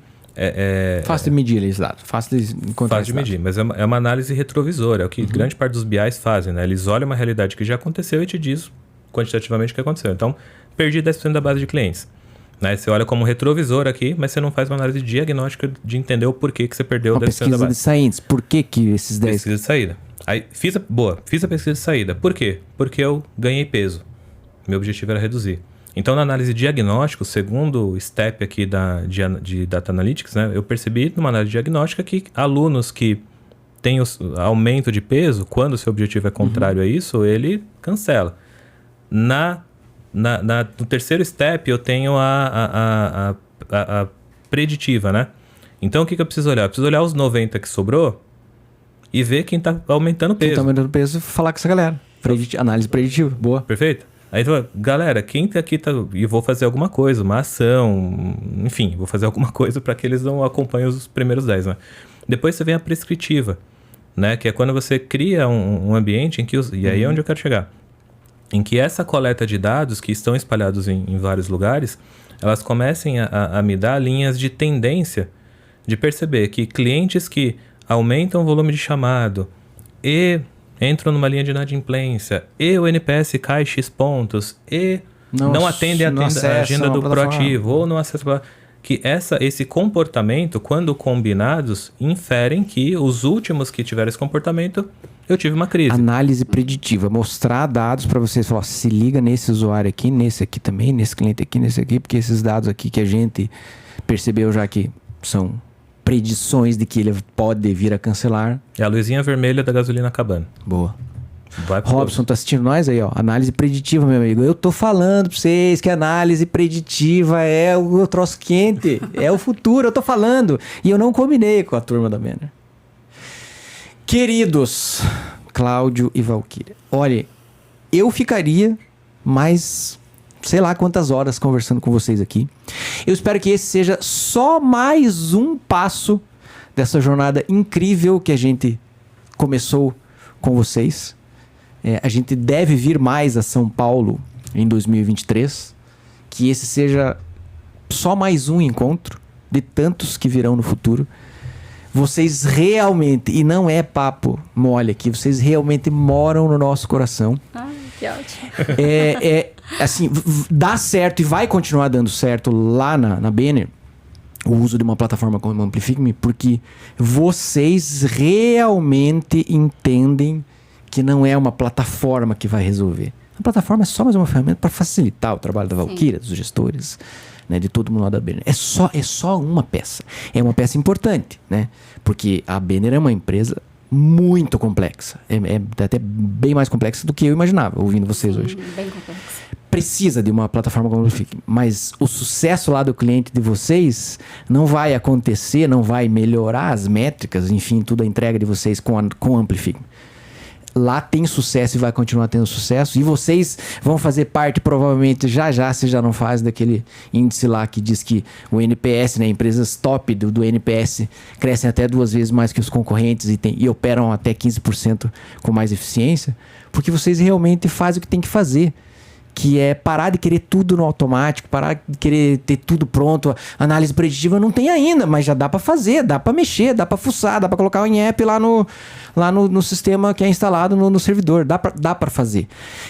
Fácil de medir esses dados, fácil de encontrar. Fácil de medir, mas é uma análise retrovisora, é o que grande parte dos BIs fazem, né? Eles olham uma realidade que já aconteceu e te diz quantitativamente o que aconteceu. Então, perdi 10% da base de clientes. Né? Você olha como retrovisor aqui, mas você não faz uma análise diagnóstica de entender o porquê que você perdeu 10% da base. Pesquisa de saídas, por que esses 10... Pesquisa de saída. Aí, fiz a pesquisa de saída. Por quê? Porque eu ganhei peso. Meu objetivo era reduzir. Então, na análise diagnóstica, o segundo step aqui de Data Analytics, né, eu percebi numa análise diagnóstica que alunos que têm aumento de peso, quando o seu objetivo é contrário a isso, ele cancela. No terceiro step, eu tenho a preditiva, né? Então, o que eu preciso olhar? Eu preciso olhar os 90 que sobrou e ver quem está aumentando o peso. Quem está aumentando o peso e falar com essa galera. Análise preditiva, boa. Perfeito? Aí tu fala, galera, quem aqui tá... E vou fazer alguma coisa, uma ação, enfim, vou fazer alguma coisa para que eles não acompanhem os primeiros 10, né? Depois você vem a prescritiva, né? Que é quando você cria um ambiente em que... E aí é onde eu quero chegar. Em que essa coleta de dados que estão espalhados em vários lugares, elas comecem a me dar linhas de tendência de perceber que clientes que aumentam o volume de chamado e... entram numa linha de inadimplência e o NPS cai X pontos e não atendem a agenda do proativo ou não acessam... Que esse comportamento, quando combinados, inferem que os últimos que tiveram esse comportamento, eu tive uma crise. Análise preditiva, mostrar dados para vocês, falar, se liga nesse usuário aqui, nesse aqui também, nesse cliente aqui, nesse aqui, porque esses dados aqui que a gente percebeu já que são... predições de que ele pode vir a cancelar. É a luzinha vermelha da gasolina acabando. Boa. Robson, tá assistindo nós aí, ó. Análise preditiva, meu amigo. Eu tô falando pra vocês que a análise preditiva é o troço quente. É o futuro, eu tô falando. E eu não combinei com a turma da Banner. Queridos, Cláudio e Valquíria. Olha, eu ficaria mais... sei lá quantas horas conversando com vocês aqui. Eu espero que esse seja só mais um passo dessa jornada incrível que a gente começou com vocês. A gente deve vir mais a São Paulo em 2023. Que esse seja só mais um encontro de tantos que virão no futuro. Vocês realmente, e não é papo mole aqui, vocês realmente moram no nosso coração. Que ótimo. Assim, dá certo e vai continuar dando certo lá na Banner o uso de uma plataforma como Amplifique-me, porque vocês realmente entendem que não é uma plataforma que vai resolver. A plataforma é só mais uma ferramenta para facilitar o trabalho da Valquíria, dos gestores, né, de todo mundo lá da Banner. É só uma peça. É uma peça importante, né? Porque a Banner é uma empresa muito complexa. É até bem mais complexa do que eu imaginava, ouvindo vocês hoje. Bem complexa. Precisa de uma plataforma como o Amplifique, mas o sucesso lá do cliente de vocês não vai acontecer, não vai melhorar as métricas, enfim, tudo a entrega de vocês com o Amplifique. Lá tem sucesso e vai continuar tendo sucesso. E vocês vão fazer parte, provavelmente, já, se já não faz, daquele índice lá que diz que o NPS, né, empresas top do NPS crescem até 2 vezes mais que os concorrentes e operam até 15% com mais eficiência. Porque vocês realmente fazem o que tem que fazer. Que é parar de querer tudo no automático, parar de querer ter tudo pronto. Análise preditiva não tem ainda, mas já dá para fazer, dá para mexer, dá para fuçar, dá para colocar o INEP lá no sistema que é instalado no servidor. Dá para fazer.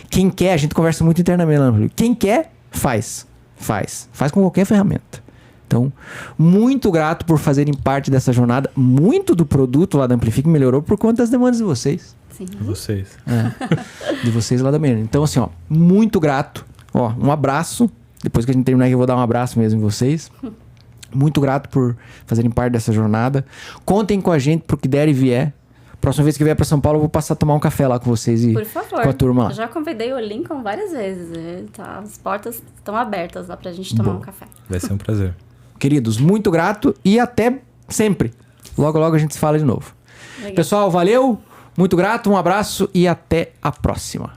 Quem quer, a gente conversa muito internamente lá no... Quem quer, faz. Faz com qualquer ferramenta. Então, muito grato por fazerem parte dessa jornada. Muito do produto lá da Amplifique melhorou por conta das demandas de vocês. Sim. Vocês. De vocês lá da Banner. Então, assim, ó, muito grato. Ó, um abraço. Depois que a gente terminar aqui, eu vou dar um abraço mesmo em vocês. Muito grato por fazerem parte dessa jornada. Contem com a gente pro que der e vier. Próxima vez que vier para São Paulo, eu vou passar a tomar um café lá com vocês e por favor, com a turma. Eu já convidei o Lincoln várias vezes. Tá, as portas estão abertas lá pra gente tomar um café. Vai ser um prazer. Queridos, muito grato e até sempre. Logo, logo a gente se fala de novo. Legal. Pessoal, valeu. Muito grato, um abraço e até a próxima.